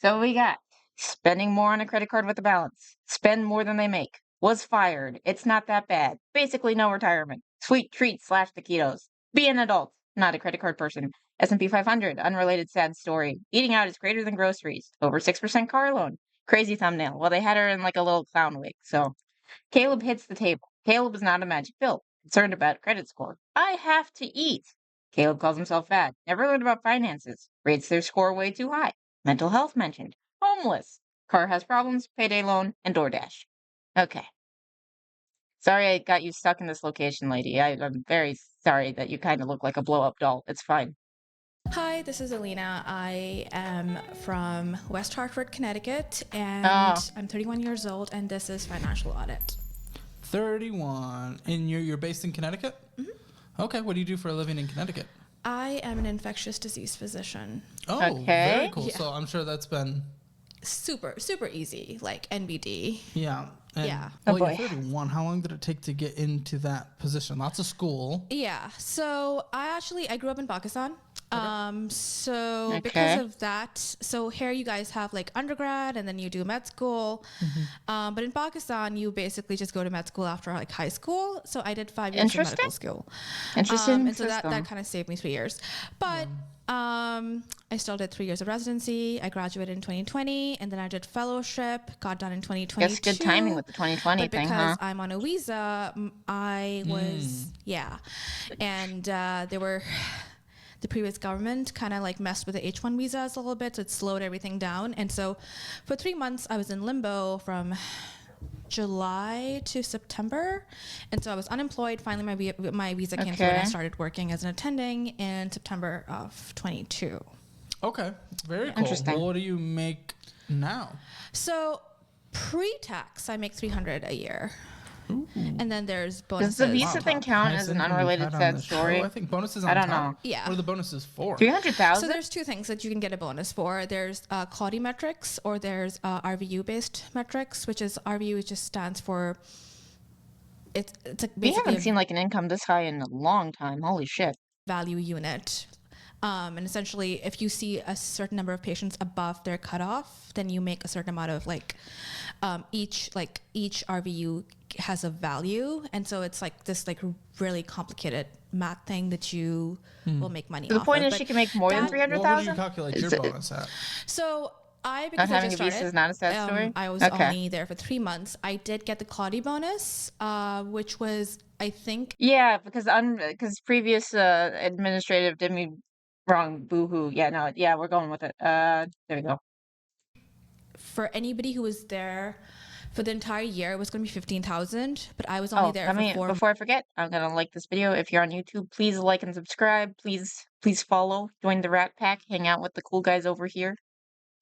So we got spending more on a credit card with a balance, spend more than they make, was fired, it's not that bad, basically no retirement, sweet treats slash taquitos, be an adult, not a credit card person, S&P 500, unrelated sad story, eating out is greater than groceries, over 6% car loan, crazy thumbnail. Well, they had her in like a little clown wig, so Caleb hits the table. Caleb is not a magic pill, concerned about credit score. I have to eat. Caleb calls himself fat, never learned about finances, rates their score way too high. Mental health mentioned. Homeless. Car has problems, payday loan, and DoorDash. Okay. Sorry I got you stuck in this location, lady. I'm very sorry that you kind of look like a blow-up doll. It's fine. Hi, this is Alina. I am from West Hartford, Connecticut, and Oh, I'm 31 years old, and this is Financial Audit. 31. And you're based in Connecticut? Okay, what do you do for a living in Connecticut? I am an infectious disease physician. Oh, okay. very cool. Yeah. So I'm sure that's been, Super easy, like NBD. yeah. And, Yeah. Oh, well, boy. you're 31. How long did it take to get into that position? Lots of school. Yeah, so I grew up in Pakistan. So Okay. because of that, so here you guys have like undergrad and then you do med school. But in Pakistan, you basically just go to med school after like high school. So I did 5 years of Interesting. medical school. Interesting And so that system. kind of saved me 3 years. But I still did 3 years of residency. I graduated in 2020 and then I did fellowship, got done in 2022. Guess good timing with the 2020 But thing, because huh? I'm on a visa, I was, And the previous government kind of like messed with the H1 visas a little bit, so it slowed everything down. And so for 3 months, I was in limbo from July to September. And so I was unemployed. Finally, my visa came through and I Okay. started working as an attending in September of 22. Okay, very cool. Interesting. Well, what do you make now? So pre-tax, I make $300 a year. And then there's Does bonuses. the visa thing count Highest as an income we've unrelated had on sad the show. story? I think bonuses on I don't top. know. Yeah. What are the bonuses for? 300,000? So there's two things that you can get a bonus for. There's quality metrics, or there's RVU-based metrics, which is RVU just stands for. It's like We basically haven't seen like an income this high in a long time. Holy shit. value unit. And essentially, if you see a certain number of patients above their cutoff, then you make a certain amount of each RVU has a value, and so it's like this like really complicated math thing that you will make money So the off point of. is But she can make more than that- What would you 300,000? calculate your Is it- bonus at? So Not because I having just a visa started, is not a sad story? I was Okay. only there for 3 months. I did get the quality bonus, which was I think Yeah, because previous administrative did me wrong. Boo-hoo. Yeah, no, yeah, we're going with it. There we go. for anybody who was there for the entire year, it was going to be 15,000. But I was only there for 4 before I forget, I'm gonna like this video. If you're on YouTube, please like and subscribe. Please follow. Join the Rat Pack. Hang out with the cool guys over here.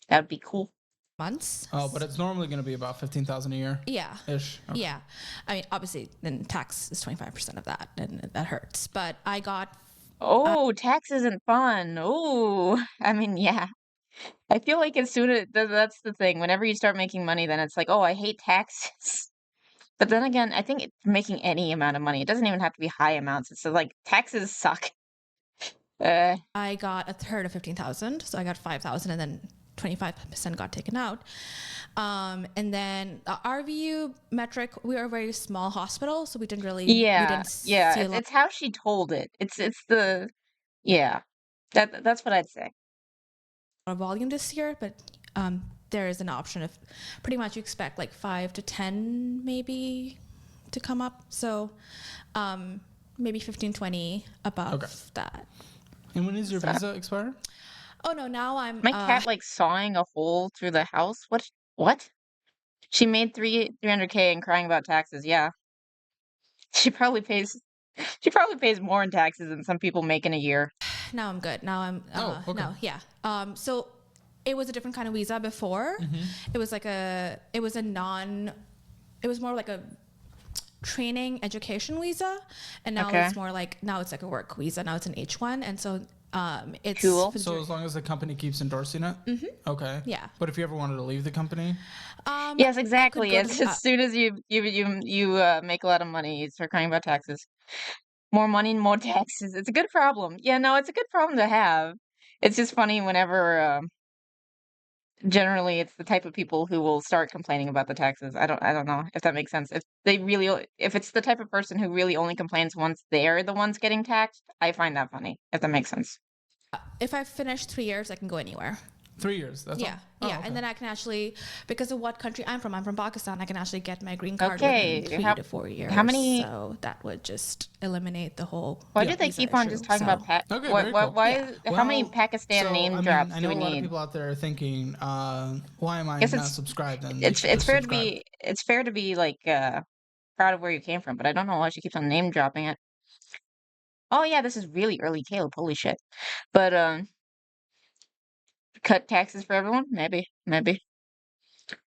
That'd be cool. months. Oh, but it's normally going to be about 15,000 a year. Yeah. Ish. Okay. Yeah. I mean, obviously, then tax is 25% of that, and that hurts. But I got Oh, tax isn't fun. Oh, I mean, yeah. I feel like as soon as that's the thing. Whenever you start making money, then it's like, oh, I hate taxes. But then again, I think making any amount of money, it doesn't even have to be high amounts. It's like taxes suck. I got a third of 15,000, so I got 5,000, and then 25% got taken out. And then the RVU metric, we are a very small hospital, so we didn't really Yeah, see a lot it's how she told it. It's the yeah. That's what I'd say. of volume this year, but there is an option of pretty much you expect like 5 to 10 maybe to come up. So maybe 15, 20 above Okay. that. And when does your visa expire? Oh no, now I'm My cat like sawing a hole through the house. What? She made 300K and crying about taxes. Yeah. She probably pays more in taxes than some people make in a year. now I'm good. Now I'm Oh, okay. no, yeah. So it was a different kind of visa before. It was like it was more like a training education visa, and now Okay. it's more like a work visa. Now it's an H1, and so it's Cool. So as long as the company keeps endorsing it? Mm-hmm. Okay. Yeah. But if you ever wanted to leave the company? Yes, exactly. go to It's the- as soon as you make a lot of money, you start crying about taxes. More money, more taxes. It's a good problem. Yeah, no, it's a good problem to have. It's just funny whenever generally it's the type of people who will start complaining about the taxes. I don't know if that makes sense. If it's the type of person who really only complains once they're the ones getting taxed, I find that funny, if that makes sense. If I finish 3 years, I can go anywhere. 3 years. That's Yeah, all? Oh, yeah, okay. and then I can actually, because of what country I'm from Pakistan, I can actually get my green card Okay, within 3 to 4 years. how many? So that would just eliminate the whole Why Yeah. do they visa keep on issue. just talking about Okay, very cool. why? How many Well, Pakistan so name I mean, drops I do know we a lot of need? people out there are thinking, why am I Guess not it's subscribed? And they it's should it's just fair to subscribe. be like proud of where you came from, but I don't know why she keeps on name dropping it. Oh yeah, this is really early Caleb. Holy shit! But cut taxes for everyone? Maybe.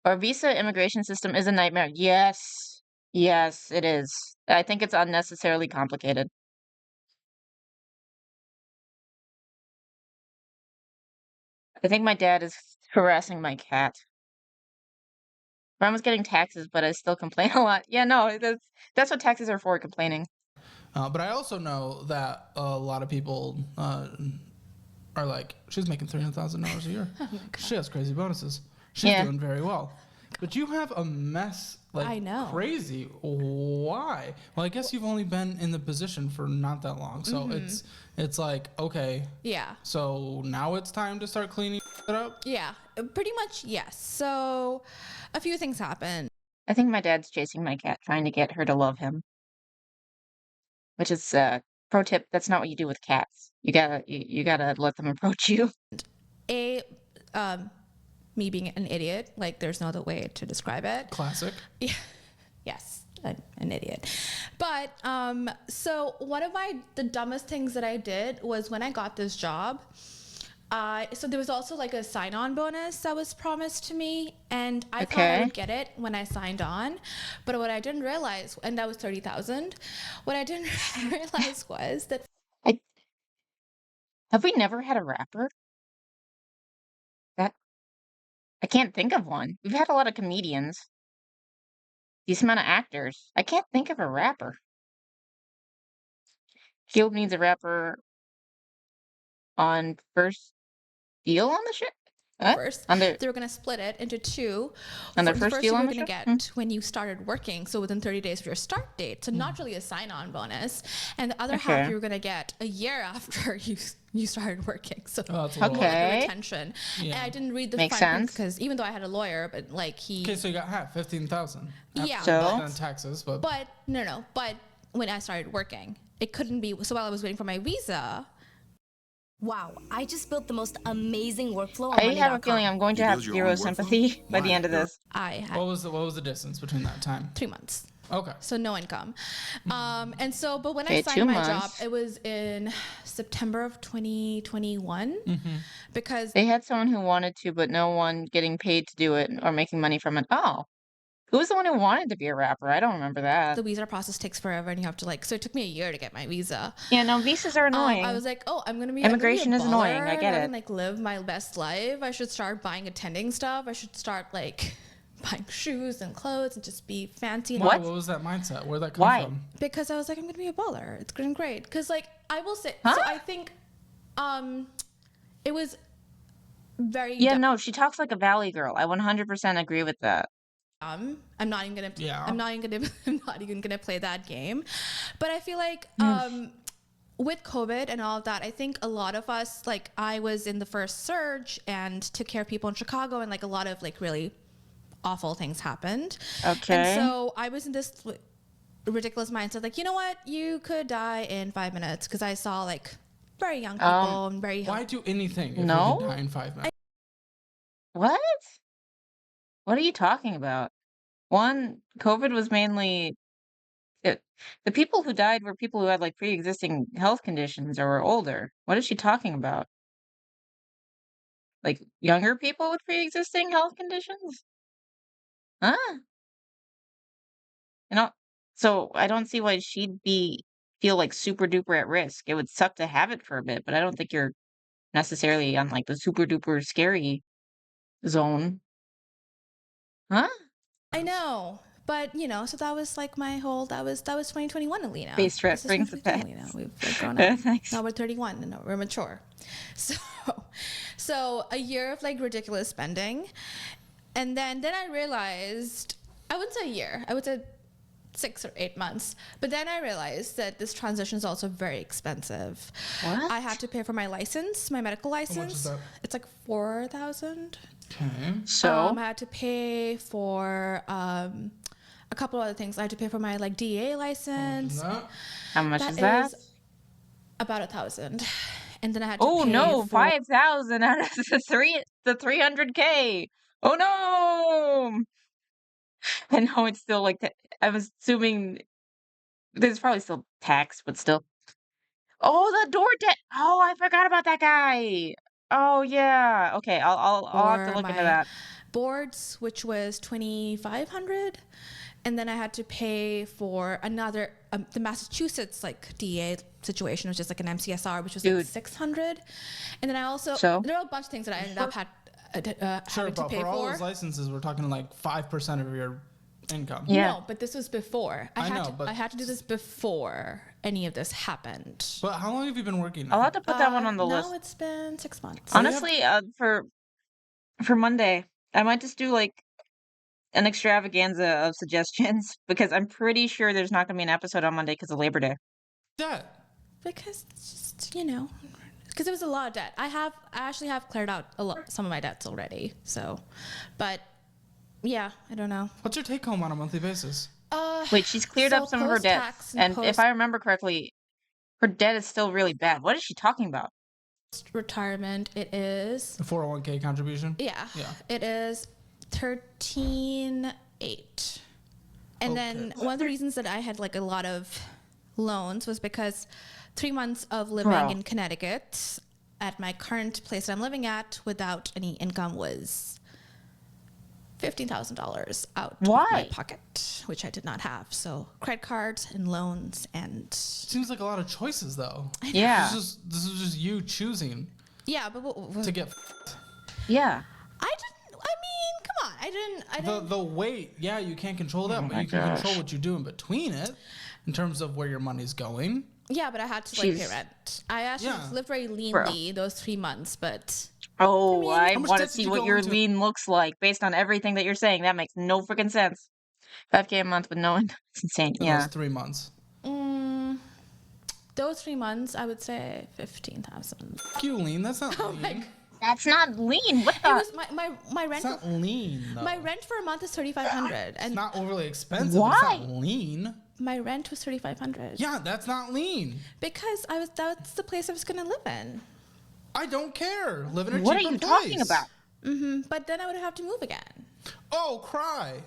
Our visa immigration system is a nightmare. Yes. Yes, it is. I think it's unnecessarily complicated. I think my dad is harassing my cat. Grandma's getting taxes, but I still complain a lot. Yeah, no, that's what taxes are for, complaining. But I also know that a lot of people are like, she's making $300,000 a year. She has crazy bonuses. She's Yeah. doing very well. But you have a mess like I know. crazy. Why? Well, I guess you've only been in the position for not that long. So it's like, okay, Yeah, so now it's time to start cleaning it up. yeah, pretty much, yes. So a few things happened. I think my dad's chasing my cat, trying to get her to love him. Which is pro tip, that's not what you do with cats. You gotta let them approach you. Me being an idiot, like there's no other way to describe it. Classic. Yeah. Yes, an idiot. But so one of the dumbest things that I did was when I got this job. So there was also like a sign-on bonus that was promised to me, and I thought I would get it when I signed on. But what I didn't realize, and that was 30,000. What I didn't realize was that Have we never had a rapper? That I can't think of one. We've had a lot of comedians. Decent amount of actors. I can't think of a rapper. Shield needs a rapper on first deal on the ship. first On the they were going to split it into two. on their The first first deal you on were the going to ship. get when you started working, so within 30 days of your start date. So not really a sign-on bonus, and the other half Okay. you were going to get a year after you started working. So Oh, that's a little more like a Okay. retention. And I didn't read the Makes fine print sense. because even though I had a lawyer, but like he. Okay, so you got half, 15,000. Yeah. So? on taxes, but But no. But when I started working, it couldn't be. So while I was waiting for my visa. Wow, I just built the most amazing workflow on I have a money.com. feeling I'm going to You have build your zero own workflow? sympathy by the Why? end of this. I had what was the distance between that time? 3 months. Okay. So no income. And so, but when I Okay, signed 2 my months. job, it was in September of 2021 because They had someone who wanted to, but no one getting paid to do it or making money from it. Oh, who was the one who wanted to be a rapper? I don't remember that. the visa process takes forever and you have to so it took me a year to get my visa. Yeah, no, visas are annoying. I was like, oh, Immigration I'm is gonna be a annoying, I baller. get I it. can live my best life. I should start buying attending stuff. I should start buying shoes and clothes and just be fancy. Why? What? What was that mindset? Where'd that come Why? from? Because I was like, I'm gonna be a baller. It's going great. Because I will say, Huh? so I think, it was very Yeah, no, she talks like a valley girl. I 100% agree with that. I'm not even gonna. Yeah. I'm not even gonna play that game. But I feel like with COVID and all of that, I think a lot of us, I was in the first surge and took care of people in Chicago, and a lot of really awful things happened. Okay. And so I was in this ridiculous mindset, you know what, you could die in 5 minutes, because I saw very young people and very Why do anything if No? we could die in 5 minutes? What? What are you talking about? One, COVID was mainly the people who died were people who had pre-existing health conditions or were older. What is she talking about? Younger people with pre-existing health conditions? Huh? So I don't see why she'd feel super duper at risk. It would suck to have it for a bit, but I don't think you're necessarily on the super duper scary zone. Huh? I know, But so that was like that was 2021, Alina. Space trip This is brings the 2021, past. Alina. We've grown up. Thanks. Now we're 31 and we're mature. So a year of like ridiculous spending, and then I realized, I wouldn't say a year, I would say 6 or 8 months. But then I realized that this transition is also very expensive. What? I had to pay for my license, my medical license. How much is that? It's like 4,000. Okay. So I had to pay for a couple other things. I had to pay for my like DA license. how much is That that? is about 1,000. And then I had to Oh pay no, for 5,000 out of the 300K. Oh no. I know it's still like that. I was assuming there's probably still tax, but still. Oh, the door debt. Oh, I forgot about that guy. Oh yeah. Okay, I'll have to for look into my that. boards, which was 2,500, and then I had to pay for another the Massachusetts like DA situation, which is like an MCSR, which was like Dude. 600, and then I also So? there are a bunch of things that I ended up Sure, having to but pay for all for. those licenses, we're talking like 5% of your income. Yeah. No, but this was before. I know, but- I had to do this before any of this happened. But how long have you been working now? I'll have to put that one on the now list. it's been 6 months. Honestly, for Monday, I might just do like an extravaganza of suggestions because I'm pretty sure there's not going to be an episode on Monday because of Labor Day. That. Because it's just, because it was a lot of debt. I actually have cleared out some of my debts already. So, but yeah, I don't know. What's your take home on a monthly basis? Wait, she's cleared So up some of her post-tax debts, and if post I remember correctly, her debt is still really bad. What is she talking about? retirement, it is The 401k contribution? yeah, Yeah. it is 13,800. And then one of the reasons that I had like a lot of loans was because 3 months of living Bro. in Connecticut at my current place that I'm living at without any income was $15,000 out of my Why? pocket, which I did not have. So credit cards and loans and Seems like a lot of choices, though. Yeah. This is just you choosing yeah, but to get Yeah. I didn't. I mean, come on, I didn't. the weight. Yeah, you can't control that, Oh but my you can gosh. control what you do in between it, in terms of where your money's going. Yeah, but I had to like pay Jeez. rent. I actually Yeah. lived very leanly those 3 months, but Oh, I How much want to debt did see you what go your into? lean looks like based on everything that you're saying. That makes no freaking sense. 5K a month with no income. It's insane. In Yeah. those 3 months. those 3 months, I would say 15,000. Fuck you, lean. That's not lean. That's not lean. What It the? was my rent. It's not lean, though. My rent for a month is 3,500, It's and not overly expensive. But it's Why? not lean. my rent was 3,500. Yeah, that's not lean. Because that's the place I was gonna live in. I don't care. Live in a What are cheaper you place. talking about? But then I would have to move again. Oh, cry.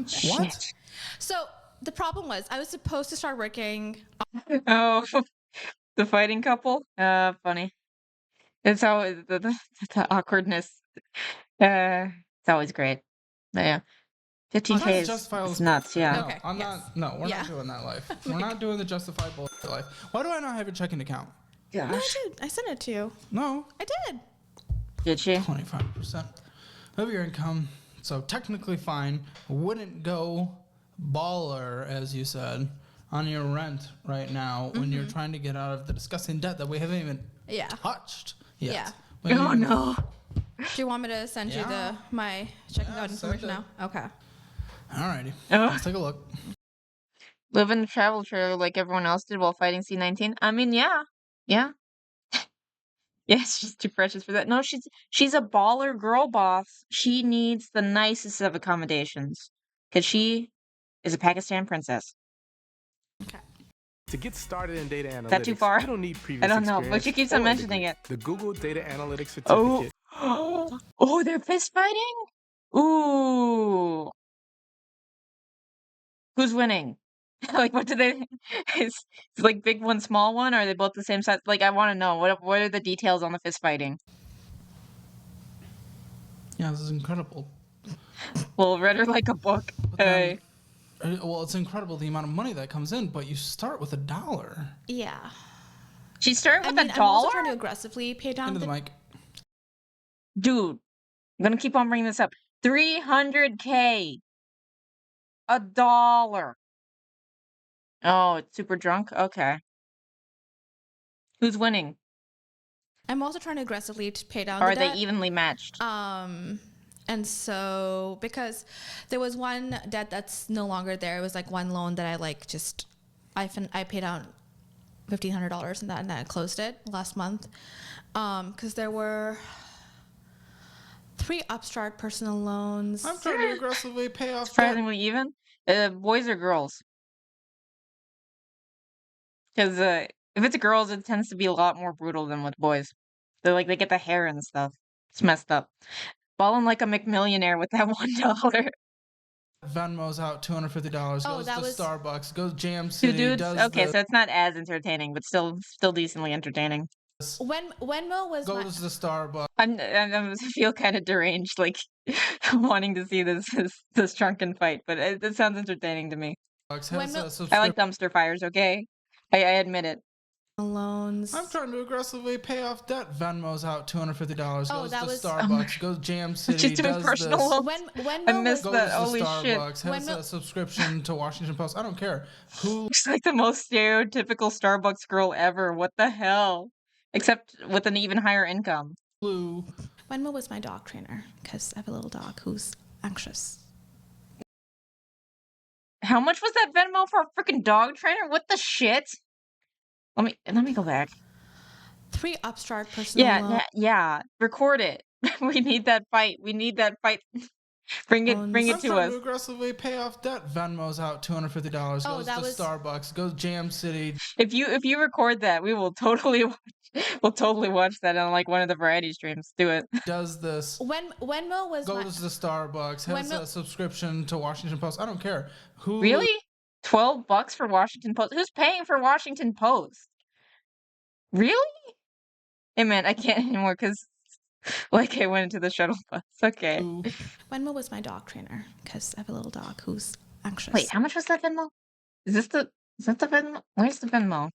Shit. So the problem was I was supposed to start working. Oh, the fighting couple. Funny. It's always the awkwardness. It's always great. But yeah, 15K Trying to is justify all it's this- nuts. Yeah. No, Okay, I'm yes. not. No, we're Yeah. not doing that life. We're not doing the justified bullshit life. Why do I not have a checking account? No, I Gosh. did. I sent it to you. No, I did. Did she? 25% of your income. So technically fine. Wouldn't go baller, as you said, on your rent right now when you're trying to get out of the disgusting debt that we haven't even Yeah. touched yet. Yeah. We haven't Oh even- no. Do you want me to send you Yeah. my checking Yeah, out send information it. now? Okay. Alrighty. Oh. Let's take a look. Live in the travel trailer like everyone else did while fighting C-19. I mean, yeah. Yeah. Yeah, she's too precious for that. No, she's a baller girl boss. She needs the nicest of accommodations because she is a Pakistan princess. To get started in data analytics, that too far? you don't need previous I don't know, but experience she keeps or on a mentioning degree. it. The Google Data Analytics Oh, Certificate. oh, they're fist fighting. Ooh, who's winning? Like, what do they? Is like big one, small one? Or are they both the same size? Like, I want to know what are the details on the fist fighting? Yeah, this is incredible. Well, read her like a book. Hey. Well, it's incredible the amount of money that comes in, but you start with $1. Yeah. She started I with mean, a I'm also dollar? trying to aggressively pay down Into the mic. Dude, I'm gonna keep on bringing this up. 300K. $1. Oh, it's super drunk? Okay. Who's winning? I'm also trying to aggressively pay down Or the are they debt. evenly matched? And so because there was one debt that's no longer there, it was like one loan that I like just I paid out $1,500 in that, and then I closed it last month. Because there were 3 Upstart personal loans. I'm trying to aggressively pay off debt. Surprisingly even? Boys or girls? Because if it's girls, it tends to be a lot more brutal than with boys. They get the hair and stuff. It's messed up. Balling like a McMillionaire with that $1. Venmo's out $250. Oh, Goes that to was- Starbucks. Goes Jam 2 City. dudes? Does Okay, the so it's not as entertaining, but still decently entertaining. When Venmo was my, goes to Starbucks. I feel kind of deranged, like wanting to see this drunken fight, but it sounds entertaining to me. Has When a Mil- I subscription. like dumpster fires, okay? I admit it. loans. I'm trying to aggressively pay off debt. Venmo's out $250. Oh, Goes that to was- Starbucks. Goes Jam City. She's doing Does personal this. loans. Venmo I missed was that. Goes to Holy shit. Starbucks. Has When a subscription to Washington Post. I don't care. Hulu. She's like the most stereotypical Starbucks girl ever. What the hell? Except with an even higher income. Venmo was my dog trainer because I have a little dog who's anxious. How much was that Venmo for a freaking dog trainer? What the shit? Let me go back. 3 Upstart personal loans. Yeah. Record it. We need that fight. Bring it I'm to trying us. to aggressively pay off debt. Venmo's out $250. Oh, Goes that to was- Starbucks. Goes Jam City. If you record that, we will totally watch that on like one of the variety streams. Do it. Does this. Venmo was my Goes to Starbucks. Has Venmo- a subscription to Washington Post. I don't care. Hulu. Really? $12 for Washington Post? Who's paying for Washington Post? Really? Hey man, I can't anymore because like I went into the shuttle bus. Okay. Venmo was my dog trainer because I have a little dog who's anxious. Wait, how much was that Venmo? Is that the Venmo? Where's the Venmo?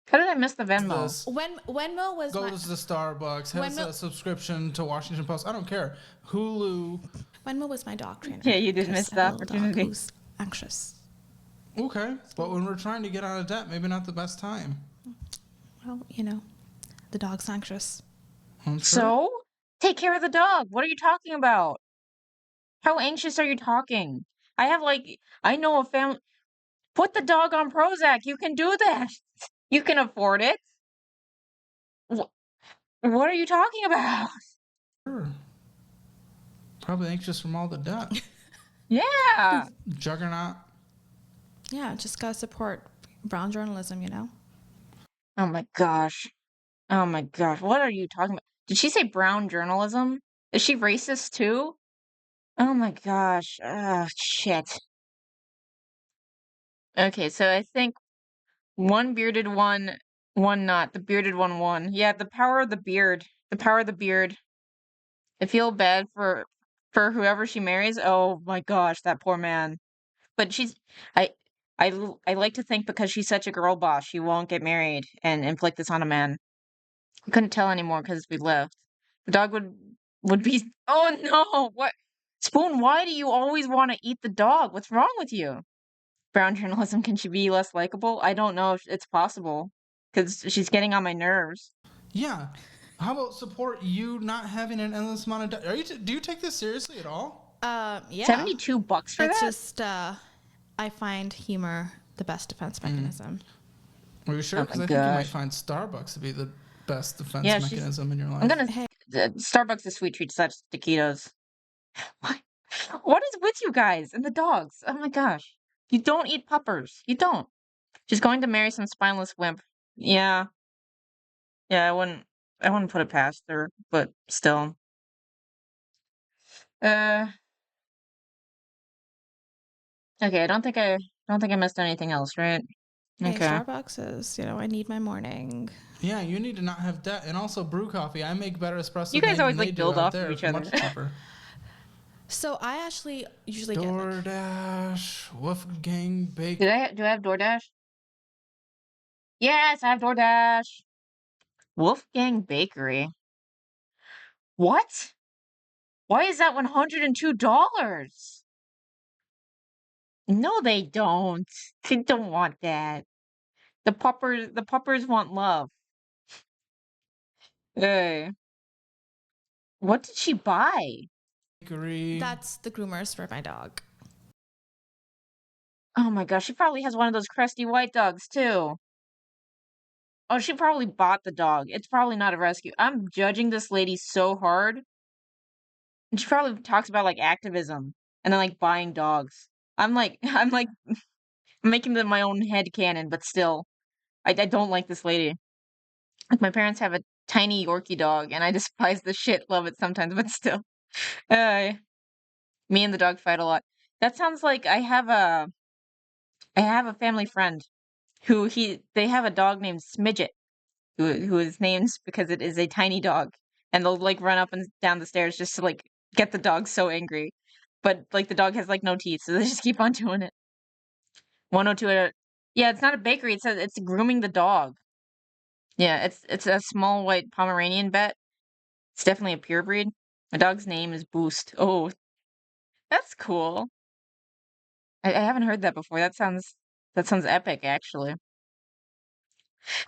How did I miss the Venmo? This. Venmo was my Goes to Starbucks. Has Venmo- a subscription to Washington Post. I don't care. Hulu. Venmo was my dog trainer. Yeah, you did 'cause miss I the have a little dog opportunity. who's anxious. Okay. But when we're trying to get out of debt, maybe not the best time. Well, the dog's anxious. I'm sure. So, take care of the dog. What are you talking about? How anxious are you talking? I know a family. Put the dog on Prozac. You can do that. You can afford it. What are you talking about? Sure. Probably anxious from all the debt. Yeah. Juggernaut. Yeah, just gotta support brown journalism, Oh my gosh. Oh my gosh. What are you talking about? Did she say brown journalism? Is she racist too? Oh my gosh. Shit. Okay, so I think one bearded one not. The bearded one won. Yeah, the power of the beard. The power of the beard. I feel bad for whoever she marries. Oh my gosh, that poor man. But I I like to think because she's such a girl boss, she won't get married and inflict this on a man. I couldn't tell anymore because we left. The dog would be. Oh no! What, Spoon? Why do you always want to eat the dog? What's wrong with you? Brown journalism, can she be less likable? I don't know if it's possible because she's getting on my nerves. Yeah. How about support you not having an endless amount of debt? Do you take this seriously at all? Yeah. $72 for It's that? just I find humor the best defense mechanism. Are you sure? Oh Because my I think you might gosh. find Starbucks to be the best defense Yeah, she's- mechanism in your life. I'm gonna. Hey. Starbucks is sweet treats, such taquitos. What is with you guys and the dogs? Oh my gosh. You don't eat puppers. You don't. She's going to marry some spineless wimp. Yeah. Yeah, I wouldn't put it past her, but still. Okay, I don't think I missed anything else, right? Hey, Okay. Starbucks is, I need my morning. Yeah, you need to not have debt. And also brew coffee. I make better espresso You guys than always, they like, do build out off of there each for other. much cheaper. So I actually usually get DoorDash, Wolfgang Bake. Do I have DoorDash? Yes, I have DoorDash. Wolfgang Bakery. What? Why is that $102? No, they don't. They don't want that. The puppers want love. Hey. What did she buy? Bakery. That's the groomers for my dog. Oh my gosh, she probably has one of those crusty white dogs too. Oh, she probably bought the dog. It's probably not a rescue. I'm judging this lady so hard. And she probably talks about like activism and then like buying dogs. I'm like making them my own head canon, but still, I don't like this lady. Like my parents have a tiny Yorkie dog, and I despise the shit, love it sometimes, but still. Uh, Me and the dog fight a lot. That sounds like I have a family friend who they have a dog named Smidget, who is named because it is a tiny dog, and they'll like run up and down the stairs just to like get the dog so angry, but like the dog has like no teeth, so they just keep on doing it. 102 yeah, it's not a bakery. It's grooming the dog. Yeah, it's a small white Pomeranian vet. It's definitely a pure breed. My dog's name is Boost. Oh, that's cool. I haven't heard that before. That sounds epic, actually.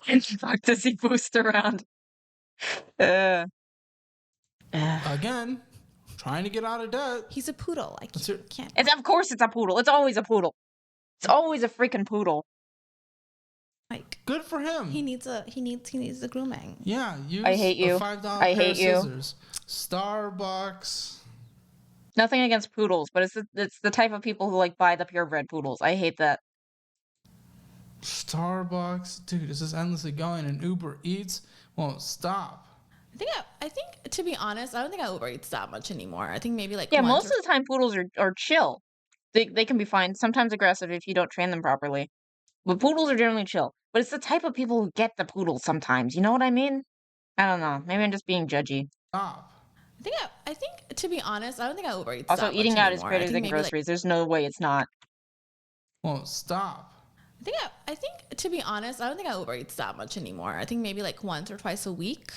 And fuck does he boost around? Uh, Again, trying to get out of debt. He's a poodle. I That's it. can't. of course it's a poodle. It's always a poodle. It's always a freaking poodle. Like Good for him. he needs the grooming. Yeah, use I hate you. a $5 I pair hate of you. scissors. Starbucks. Nothing against poodles, but it's the type of people who like buy the purebred poodles. I hate that. Starbucks. Dude, this is endlessly going, and Uber Eats won't stop. I think to be honest, I don't think I Uber Eats that much anymore. I think maybe like Yeah, once most or of the time poodles are chill. They can be fine, sometimes aggressive if you don't train them properly. But poodles are generally chill. But it's the type of people who get the poodles sometimes. You know what I mean? I don't know. Maybe I'm just being judgy. Stop. I think to be honest, I don't think I Uber Eats Also, that eating much out is anymore. greater I think than maybe like groceries. There's no way it's not. Won't stop. I think to be honest, I don't think I Uber Eats that much anymore. I think maybe like once or twice a week.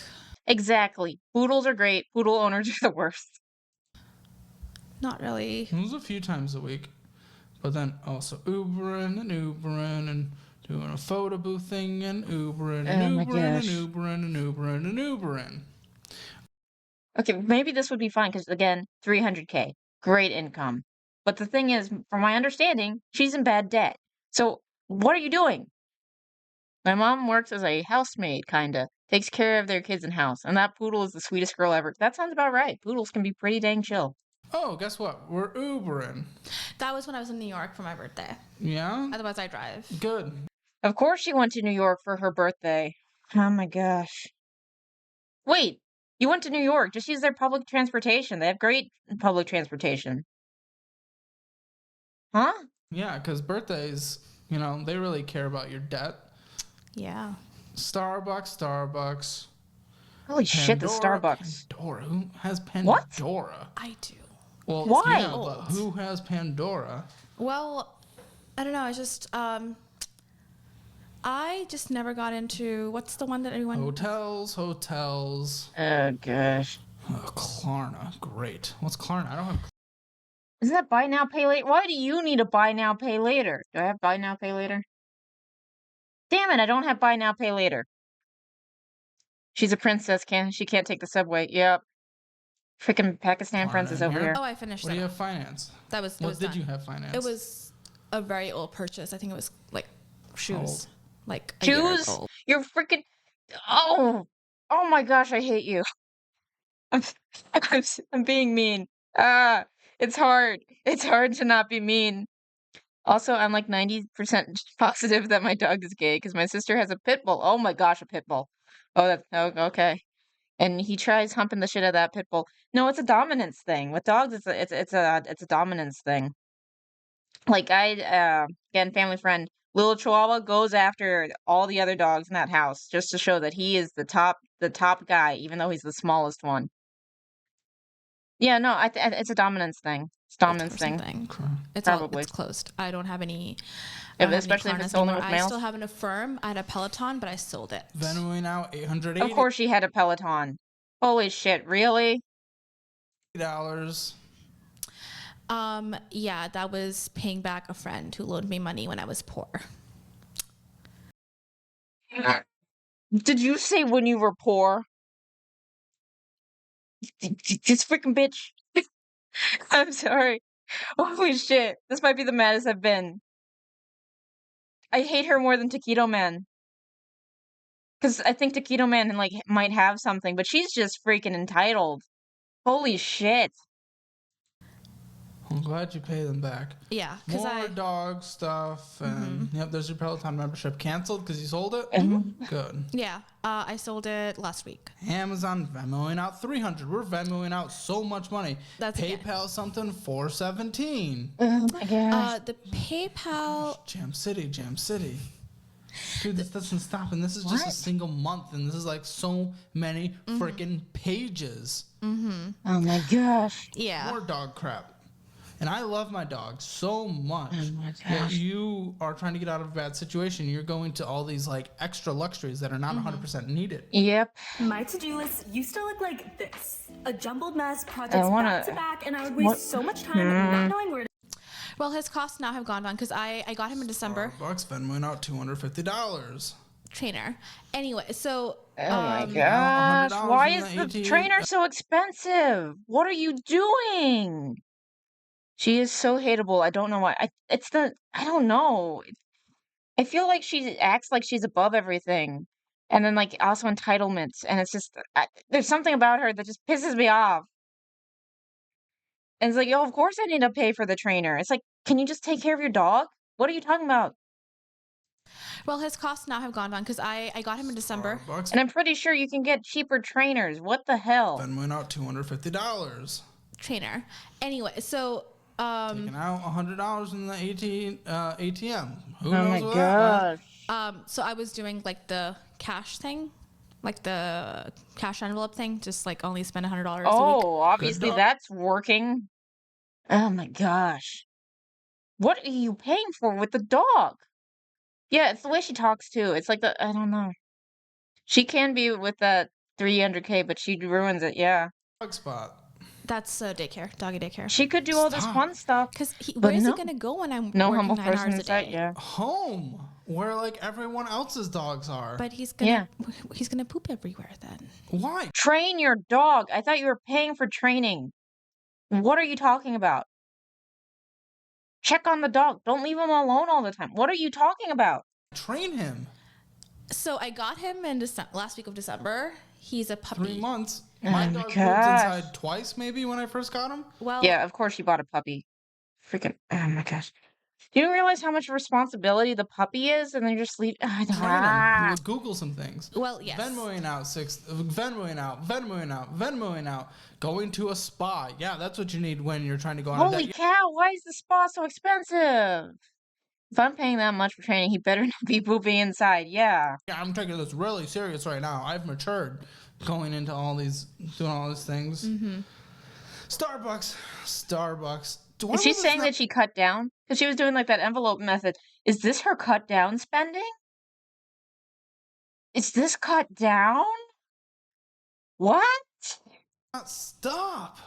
Exactly. Poodles are great. Poodle owners are the worst. Not really. It was a few times a week. But then also Ubering and doing a photo booth thing and Ubering and Oh my Ubering and gosh. Ubering and Ubering and Ubering. Okay, maybe this would be fine because, again, 300K. Great income. But the thing is, from my understanding, she's in bad debt. So, what are you doing? My mom works as a housemaid, kinda. Takes care of their kids in house. And that poodle is the sweetest girl ever. That sounds about right. Poodles can be pretty dang chill. Oh, guess what? We're Ubering. That was when I was in New York for my birthday. Yeah? Otherwise, I drive. Good. Of course she went to New York for her birthday. Oh my gosh. Wait, you went to New York. Just use their public transportation. They have great public transportation. Huh? Yeah, because birthdays, they really care about your debt. Yeah. Starbucks. Holy shit, the Starbucks. Pandora. Who has What? Pandora? I do. Well, Why? yeah, but who has Pandora? Well, I don't know. I just never got into what's the one that everyone. Hotels. Oh gosh. Klarna. Great. What's Klarna? I don't have. Isn't that buy now, pay later? Why do you need a buy now, pay later? Do I have buy now, pay later? Damn it, I don't have buy now, pay later. She's a princess, she can't take the subway. Yep. Freaking Pakistan Klarna princess in over here? here. Oh, I finished What that. do you have finance? That was. What did you have finance? It was a very old purchase. I think it was like shoes. Like a year Shoes? old. You're freaking. Oh! Oh my gosh, I hate you. I'm, I'm being mean. It's hard. It's hard to not be mean. Also, I'm like 90% positive that my dog is gay because my sister has a pit bull. Oh my gosh, a pit bull. Okay. And he tries humping the shit out of that pit bull. No, it's a dominance thing. With dogs, it's a dominance thing. Like again, family friend, little Chihuahua goes after all the other dogs in that house just to show that he is the top guy, even though he's the smallest one. Yeah, no, it's a dominance thing. It's a dominance thing. Probably. It's closed. I don't have any. Yeah, especially if it's only with I males. still have an Affirm. I had a Peloton, but I sold it. Venmoing now $880. Of course, she had a Peloton. Holy shit! Really? $8. Yeah, that was paying back a friend who loaned me money when I was poor. Did you say when you were poor? This freaking bitch. I'm sorry. Holy shit. This might be the maddest I've been. I hate her more than Taquito Man. Because I think Taquito Man like might have something, but she's just freaking entitled. Holy shit. I'm glad you pay them back. Yeah, because More dog stuff, and yep, there's your Peloton membership canceled because you sold it. Good. Yeah, I sold it last week. Amazon Venmoing out $300. We're Venmoing out so much money. That's PayPal something $417. Oh my gosh. The PayPal. Jam City. Dude, this doesn't stop, and this is just a single month, and this is like so many freaking pages. Oh my gosh. Yeah. More dog crap. And I love my dog so much. Oh my Yet gosh. you are trying to get out of a bad situation. You're going to all these like extra luxuries that are not 100% needed. Yep. My to-do list used to look like this. A jumbled mess, I projects wanna- back to back, and I would waste so much time not knowing where to Well, his costs now have gone down because I got him in December. Starbucks Venmoing out $250. Trainer. Anyway, so Oh my gosh. $100 Why in is the the AT. trainer so expensive? What are you doing? She is so hateable. I don't know why. I don't know. I feel like she acts like she's above everything. And then like also entitlements. And it's just, there's something about her that just pisses me off. And it's like, yo, of course I need to pay for the trainer. It's like, can you just take care of your dog? What are you talking about? well, his costs now have gone down because I got him in December. Starbucks And I'm pretty sure you can get cheaper trainers. What the hell? Venmoing out $250. Trainer. Anyway, so Taking out $100 in the ATM. Who Oh knows my what that gosh. so I was doing like the cash thing, like the cash envelope thing, just like only spend $100 a week. Oh, obviously dog. that's working. Oh my gosh. What are you paying for with the dog? Yeah, it's the way she talks too. It's like I don't know. She can be with that 300K, but she ruins it. Yeah. Dog spot. That's daycare, doggy daycare. She could do all this Stop. fun stuff. Because But where is no. he gonna go when I'm No working humble 9 person hours in a sight. day? Yeah. Home, where like everyone else's dogs are. But he's gonna poop everywhere then. Why? Train your dog. I thought you were paying for training. What are you talking about? Check on the dog. Don't leave him alone all the time. What are you talking about? Train him. So I got him in last week of December. He's a puppy. 3 months. Oh My my dog pooped gosh. inside twice, maybe, when I first got him. Well, Yeah, of course you bought a puppy. Freaking, oh my gosh. Do you realize how much responsibility the puppy is? And then you just leave. Train him. Ah. We'll Google some things. Well, yes. Venmoing out. Going to a spa. Yeah, that's what you need when you're trying to go on a Holy date. cow, why is the spa so expensive? If I'm paying that much for training, he better not be pooping inside. Yeah. Yeah, I'm taking this really serious right now. I've matured going into doing all these things. Mm-hmm. Starbucks. Is she saying that she cut down? Because she was doing like that envelope method. Is this her cut down spending? Is this cut down? What? Stop.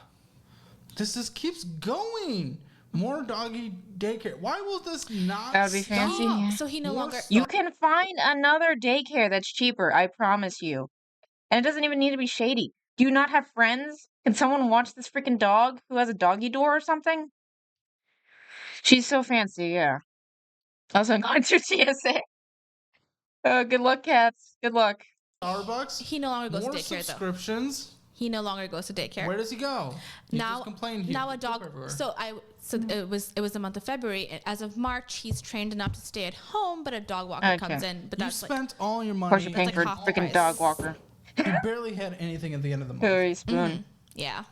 This just keeps going. More doggy daycare. Why will this not That would be stop? fancy. Yeah. So he no More longer. You can find another daycare that's cheaper, I promise you. And it doesn't even need to be shady. Do you not have friends? Can someone watch this freaking dog who has a doggy door or something? She's so fancy, yeah. Also going through TSA. Good luck, cats. Good luck. Starbucks. He no longer goes More to daycare though. subscriptions. He no longer goes to daycare. Where does he go? He now just complained he now a pooped dog. everywhere. So it was the month of February. As of March, he's trained enough to stay at home, but a dog walker Okay. comes in. But You that's like spent all your Of course, money. you're paying like for a half freaking price. dog walker. You barely had anything at the end of the month. Hillary spoon. yeah.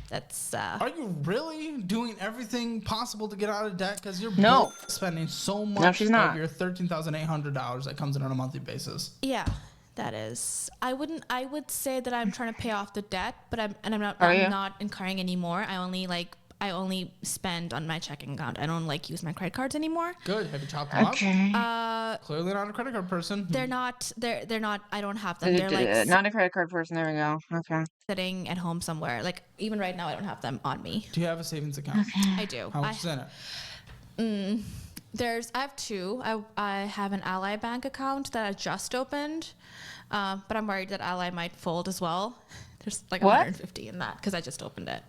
That's Are you really doing everything possible to get out of debt? Because you're No. both spending so much she's not. of your $13,800 that comes in on a monthly basis. yeah. That is. I would say that I'm trying to pay off the debt, but I'm Are you? not incurring any more. I only I only spend on my checking account. I don't like use my credit cards anymore. Good. Have you chopped them Okay. up? Clearly not a credit card person. They're not. They're not. I don't have them. They're like Not a credit card person. There we go. Okay. sitting at home somewhere. Like even right now, I don't have them on me. Do you have a savings account? I do. How much is in it? I have two. I have an Ally Bank account that I just opened, but I'm worried that Ally might fold as well. There's like What? 150 in that because I just opened it.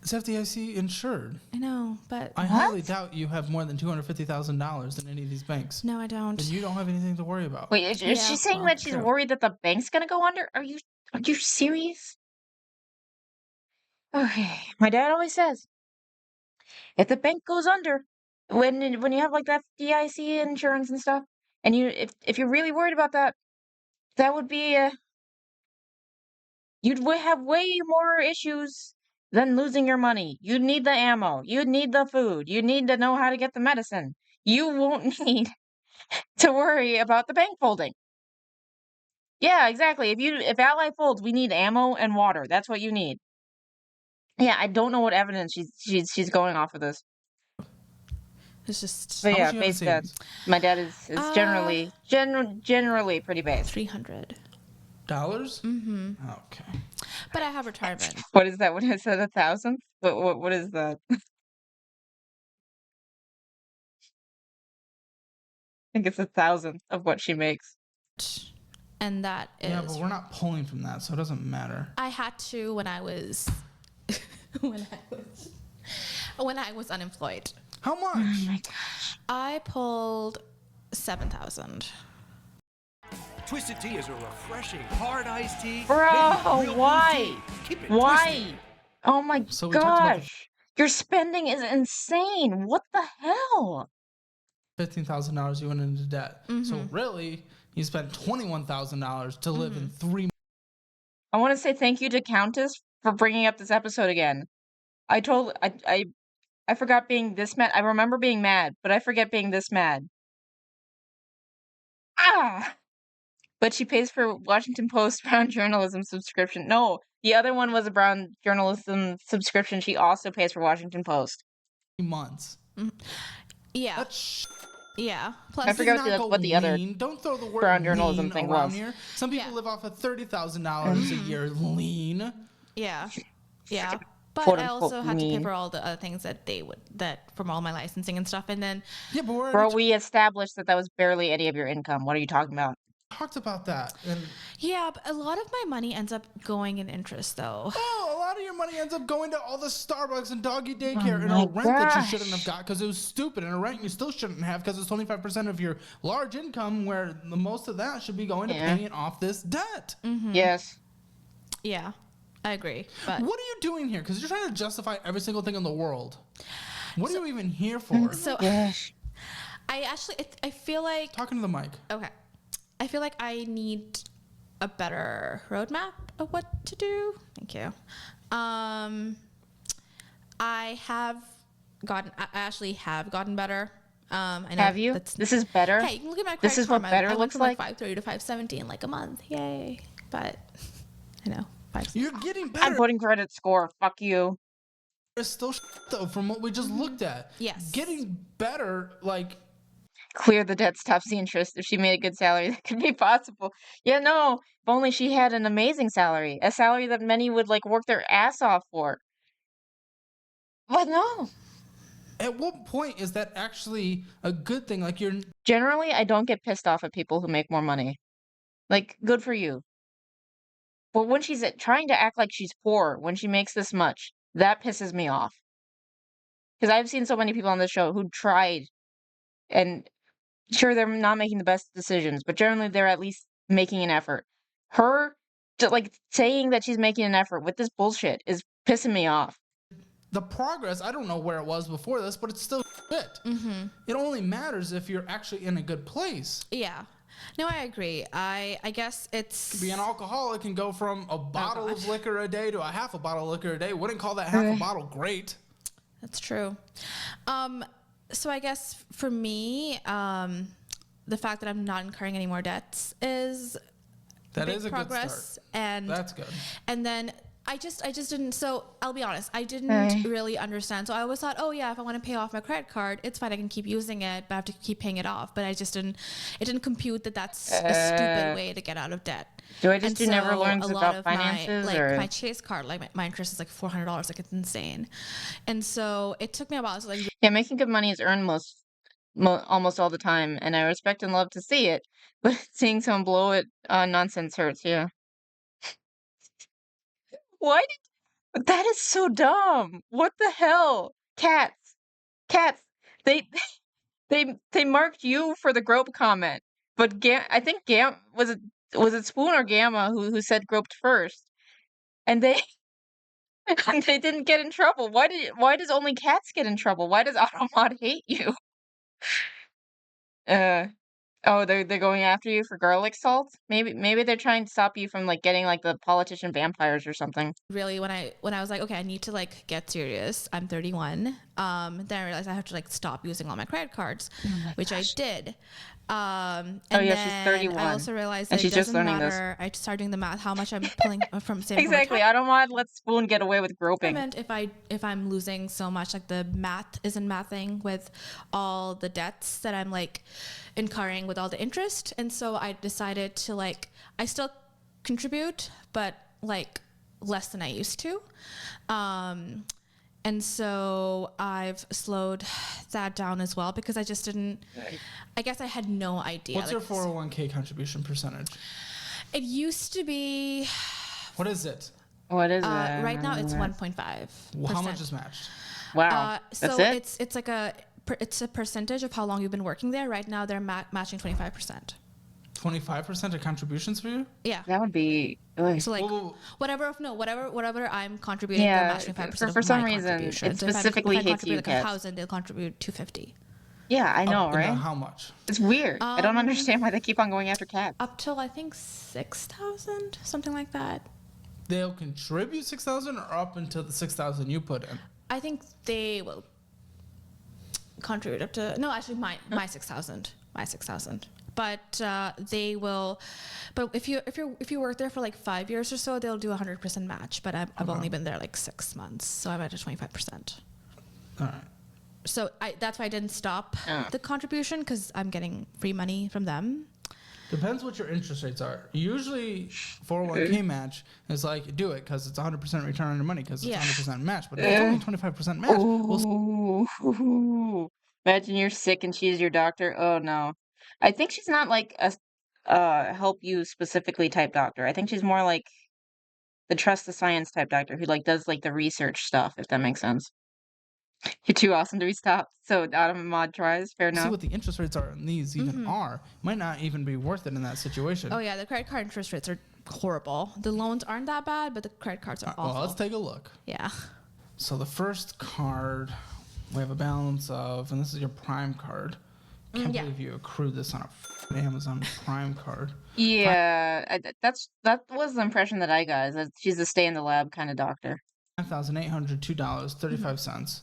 It's FDIC insured. I know, but I highly doubt you have more than $250,000 in any of these banks. no, I don't. Then you don't have anything to worry about. Wait, is Yeah, she saying well, that she's true. worried that the bank's gonna go under? Are you serious? Okay. My dad always says, if the bank goes under, when you have like that FDIC insurance and stuff, and if you're really worried about that, that would be you'd have way more issues than losing your money. You'd need the ammo. You'd need the food. You need to know how to get the medicine. You won't need to worry about the bank folding. Yeah, exactly. If Ally folds, we need ammo and water. That's what you need. Yeah, I don't know what evidence she's going off of this. It's just But How yeah, much do you have in base dad. savings? My dad is generally pretty base. $300. Dollars? Mm-hmm. Okay. But I have retirement. What is that? What is that? 1,000? What is that? I think it's 1,000 of what she makes. And that is Yeah, but we're not pulling from that, so it doesn't matter. I had to when I was when I was unemployed. How much? I pulled 7,000. Twisted Tea is a refreshing, hard iced tea. Bro, made with real why? blue tea. Keep it Why? twisted. Oh my So we talked about gosh. Your spending is insane. What the hell? $15,000 you went into debt. So Mm-hmm. really, you spent $21,000 to live in 3 I want to say thank you to Countess for bringing up this episode again. I forgot being this mad. I remember being mad, but I forget being this mad. Ah! But she pays for Washington Post Brown journalism subscription. No, the other one was a Brown journalism subscription. She also pays for Washington Post. months. Yeah. That's Yeah. Plus I forgot Does not what the go other lean. Don't throw the word Brown journalism lean thing around was. here. Some people Yeah. live off of $30,000 a year lean. Yeah. Yeah. But Quote, I also unquote, had to pay mean. for all the other things that from all my licensing and stuff. And then Yeah, but we're Bro, already we established that was barely any of your income. What are you talking about? talked about that. And yeah, but a lot of my money ends up going in interest though. a lot of your money ends up going to all the Starbucks and doggy daycare and my a rent that you gosh. shouldn't have got because it was stupid, and a rent you still shouldn't have because it's 25% of your large income, where the most of that should be going to Yeah. paying off this debt. Yes. Yeah. I agree. But What are you doing here? Because you're trying to justify every single thing in the world. What are you even here for? so Yes. I feel like Talking to the mic. okay. I feel like I need a better roadmap of what to do. Thank you. I actually have gotten better. I know Have you? This is better? Hey, you can look at my credit This is card. what better I went looks from like? 530 to 570 in like a month. Yay. But I know. You're getting I'm better. putting credit score. Fuck you. It's still though from what we just looked at. Yes. Getting better, like Clear the debt, stops the interest. If she made a good salary, that could be possible. Yeah, no. If only she had an amazing salary. A salary that many would like work their ass off for. But no. at what point is that actually a good thing? Like you're Generally, I don't get pissed off at people who make more money. Like, good for you. But when she's trying to act like she's poor when she makes this much, that pisses me off. Because I've seen so many people on this show who tried, and sure, they're not making the best decisions, but generally they're at least making an effort. Her, like, saying that she's making an effort with this bullshit is pissing me off. the progress. I don't know where it was before this, but it's still shit. It only matters if you're actually in a good place. Yeah. No, I agree. I guess it's Be an alcoholic and go from a bottle God. of liquor a day to a half a bottle of liquor a day. Wouldn't call that half a bottle great. That's true. So I guess for me, the fact that I'm not incurring any more debts is That big is a progress. good start. And That's good. and then I just didn't. So I'll be honest, I didn't really understand. So I always thought, oh yeah, if I want to pay off my credit card, it's fine. I can keep using it, but I have to keep paying it off. But I just didn't. It didn't compute that that's a stupid way to get out of debt. Do I just And do never so learns a lot about of finances, or my Chase card, like my interest is like $400. Like it's insane. And so it took me a while to like yeah, making good money is earned almost all the time, and I respect and love to see it. But seeing someone blow it on nonsense hurts. Yeah. Why that is so dumb. What the hell? Cats. They they marked you for the grope comment, but I think was it Spoon or Gamma who said groped first, and they and they didn't get in trouble. Why does only cats get in trouble? Why does Automod hate you? Uh oh, they're going after you for garlic salt. Maybe they're trying to stop you from like getting like the politician vampires or something. really when I was like, okay, I need to like get serious. I'm 31. Then I realized I have to like stop using all my credit cards, which I did. And she's 31. I also realized And that she's it just doesn't learning this. matter. I started doing the math, how much I'm pulling from saving. Exactly. Automod lets Spoon get away with groping. If I'm losing so much, like the math isn't mathing with all the debts that I'm like incurring with all the interest, and so I decided to like I still contribute, but like less than I used to. And so I've slowed that down as well because I just didn't. I guess I had no idea. What's your 401k contribution percentage? It used to be. What is it? What is it? Right now it's 1.5. How much is matched? Wow. So That's it? it's like it's a percentage of how long you've been working there. Right now they're matching 25%. 25% of contributions for you? Yeah. That would be. Ugh. So like Whoa. whatever I'm contributing, Yeah, they're matching 5% for of some my reason, contribution. it So if specifically I hits you, contribute like Kat. $1,000, they'll contribute $250. Yeah, I know, Up into right? how much? It's weird. I don't understand why they keep on going after cats. Up till I think 6,000, something like that. They'll contribute 6,000 or up until the 6,000 you put in? I think they will contribute up to my 6,000, but they will. But if you work there for like 5 years or so, they'll do 100% match. But I've only been there like 6 months, so I'm at a 25%. All right. So that's why I didn't stop the contribution because I'm getting free money from them. Depends what your interest rates are. Usually, 401k match is like, do it because it's 100% return on your money because it's 100% match. But if it's only 25% match, Ooh. Imagine you're sick and she's your doctor. Oh no. I think she's not like a help you specifically type doctor. I think she's more like the trust the science type doctor who like does like the research stuff, if that makes sense. You're too awesome to be stopped. So Automod tries. Fair see enough. what the interest rates are in these even are. Might not even be worth it in that situation. Oh yeah, the credit card interest rates are horrible. The loans aren't that bad, but the credit cards are awful. Well, let's take a look. Yeah. So the first card, we have a balance of, and this is your Prime card. Can't believe you accrued this on a Amazon Prime card. Yeah, that was the impression that I got. Is that she's a stay in the lab kind of doctor. $5,802.35.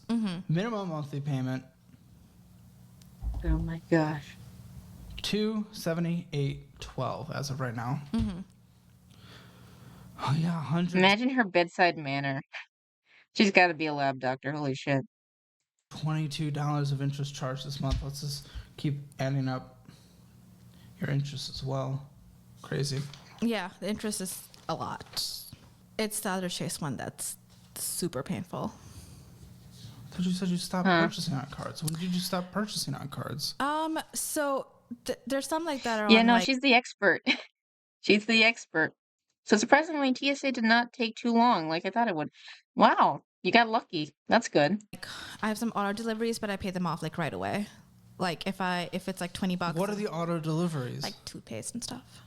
Minimum monthly payment. Oh my gosh. $278.12 as of right now. Oh yeah, 100. Imagine her bedside manner. She's got to be a lab doctor. Holy shit. $22 of interest charged this month. Let's just keep adding up your interest as well. Crazy. Yeah, the interest is a lot. It's the other Chase one that's super painful. I thought you said you stopped purchasing on cards. When did you stop purchasing on cards? So there's some like that are Yeah, on, no, like, she's the expert. She's the expert. So surprisingly, TSA did not take too long like I thought it would. Wow, you got lucky. That's good. I have some auto deliveries, but I pay them off like right away. Like if it's like $20. What are the auto deliveries? Like toothpaste and stuff.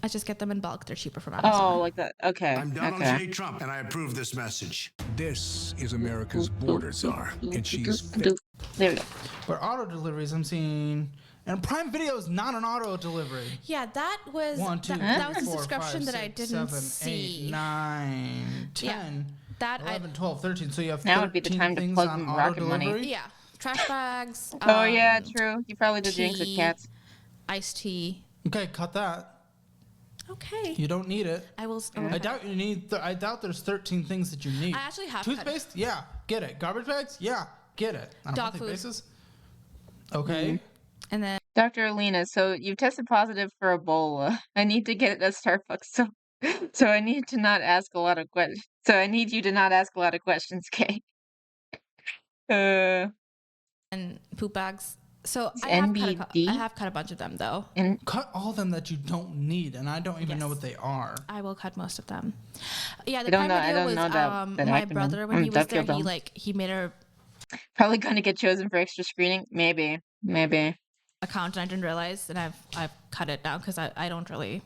I just get them in bulk. They're cheaper from Amazon. Oh, like that. Okay. I'm Donald okay. J. Trump, and I approve this message. This is America's border czar, and she's There we go. But auto deliveries, I'm seeing, and Prime Video is not an auto delivery. Yeah, that was 1, 2, that was a 4, subscription 5, that I 6, didn't 7, see. 8, 9, 10, Yeah, that 11, 12, 13. So you have Now would be the 13 time to things plug on in auto Rocket Money. delivery. Yeah, trash bags. Oh yeah, true. You probably did jinx with tea, cats. Iced tea. Okay, cut that. Okay. You don't need it. I will. I doubt you need. I doubt there's 13 things that you need. I actually have toothpaste. Yeah, get it. Garbage bags. Yeah, get it. On a Dog monthly food. basis. Okay. And then Dr. Alina, so you've tested positive for Ebola. I need to get it at Starbucks, so I need to not ask a lot of questions. So I need you to not ask a lot of questions, Kay. and poop bags. So It's I have NBD? cut a bunch of them though. And Cut all of them that you don't need, and I don't even know Yes. what they are. I will cut most of them. Yeah, the I don't Prime know- I Video don't was know that my acronym. brother when he was That there. feel dumb. He made a Probably going to get chosen for extra screening. Maybe. account and I didn't realize, and I've cut it down because I don't really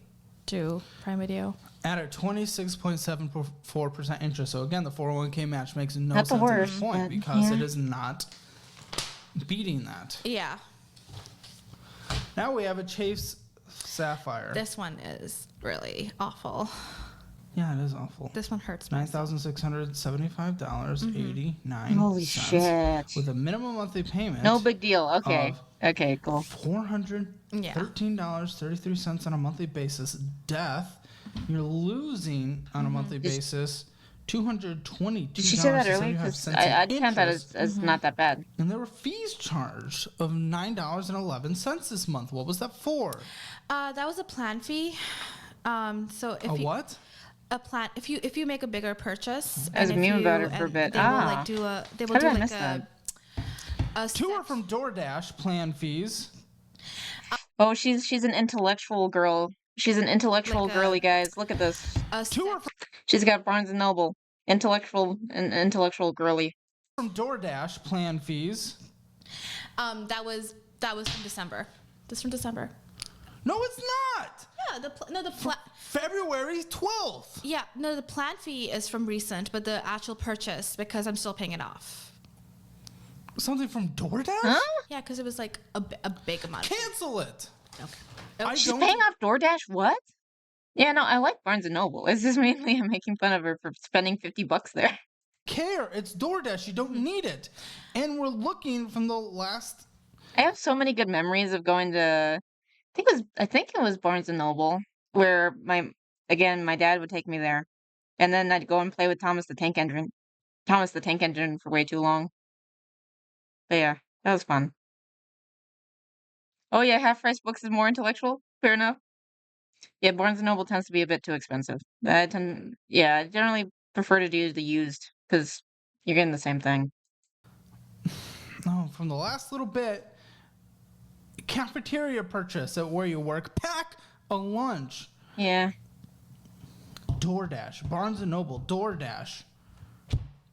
do Prime Video. At a 26.74% interest. So again, the 401k match makes no Not the sense at this worst, point but because yeah. it is not beating that. Yeah, Now we have a Chase Sapphire. this one is really awful. Yeah, it is awful. This one hurts me. $9,675.89. Holy shit. With a minimum monthly payment. No big deal. Okay. Of Okay, cool. $413.33 on a monthly basis. Death, you're losing on a monthly basis $222. Did she say that earlier? Because I'd count that as not that bad. And there were fees charged of $9.11 this month. What was that for? That was a plan fee. So if A you, what? a plan if you make a bigger purchase, I was and if meme about you- it for a and bit. They will like do a they will How do did I like miss a that? Two are set- from DoorDash plan fees. Oh, she's an intellectual girl. She's an intellectual Like a- girly, guys. Look at this. a Two are set- She's got Barnes and Noble. Intellectual girly. from DoorDash plan fees. that was from December. This from December. No, it's not. Yeah, the February 12th. yeah, no, the plan fee is from recent, but the actual purchase, because I'm still paying it off. Something from DoorDash? Huh? Yeah, because it was like a big amount. Cancel it. Okay. I She's don't paying off DoorDash? What? Yeah, no, I like Barnes and Noble. It's just mainly I'm making fun of her for spending $50 there. care. It's DoorDash. You don't need it. And we're looking from the last. I have so many good memories of going to I think it was Barnes and Noble where my dad would take me there. And then I'd go and play with Thomas the Tank Engine for way too long. But yeah, that was fun. Oh yeah, half price books is more intellectual. Fair enough. Yeah, Barnes and Noble tends to be a bit too expensive. I generally prefer to do the used because you're getting the same thing. No, from the last little bit. Cafeteria purchase at where you work. Pack a lunch. Yeah. DoorDash. Barnes and Noble. DoorDash.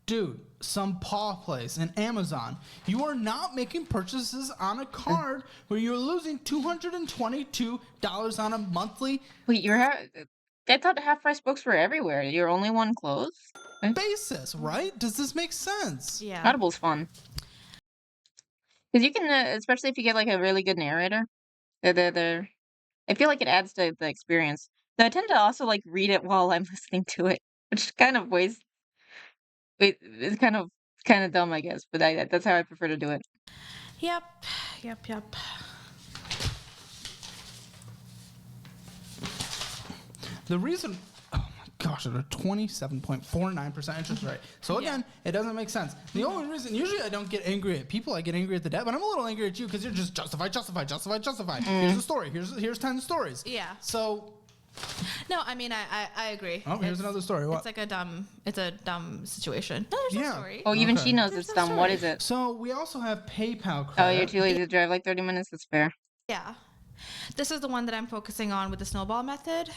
Dude, some paw place and Amazon. You are not making purchases on a card where you're losing $222 on a monthly Wait, I thought half price books were everywhere. Your only one closed? basis, right? Does this make sense? Yeah. Audible's fun. Because you can, especially if you get like a really good narrator, I feel like it adds to the experience. Though I tend to also like read it while I'm listening to it, which kind of it's kind of dumb, I guess. But that's how I prefer to do it. Yep. The reason, oh my gosh, at a 27.49% interest rate. So again, it doesn't make sense. The only reason, usually I don't get angry at people, I get angry at the debt, but I'm a little angry at you because you're just justify. Here's the story. Here's 10 stories. Yeah. So, No, I mean I agree. oh, here's another story. What? It's like a dumb situation. No, there's Yeah. no story. Oh, even Okay. she knows There's it's no dumb. What story. is it? So we also have PayPal credit. Oh, you're too lazy to drive like 30 minutes? That's fair. Yeah. This is the one that I'm focusing on with the snowball method.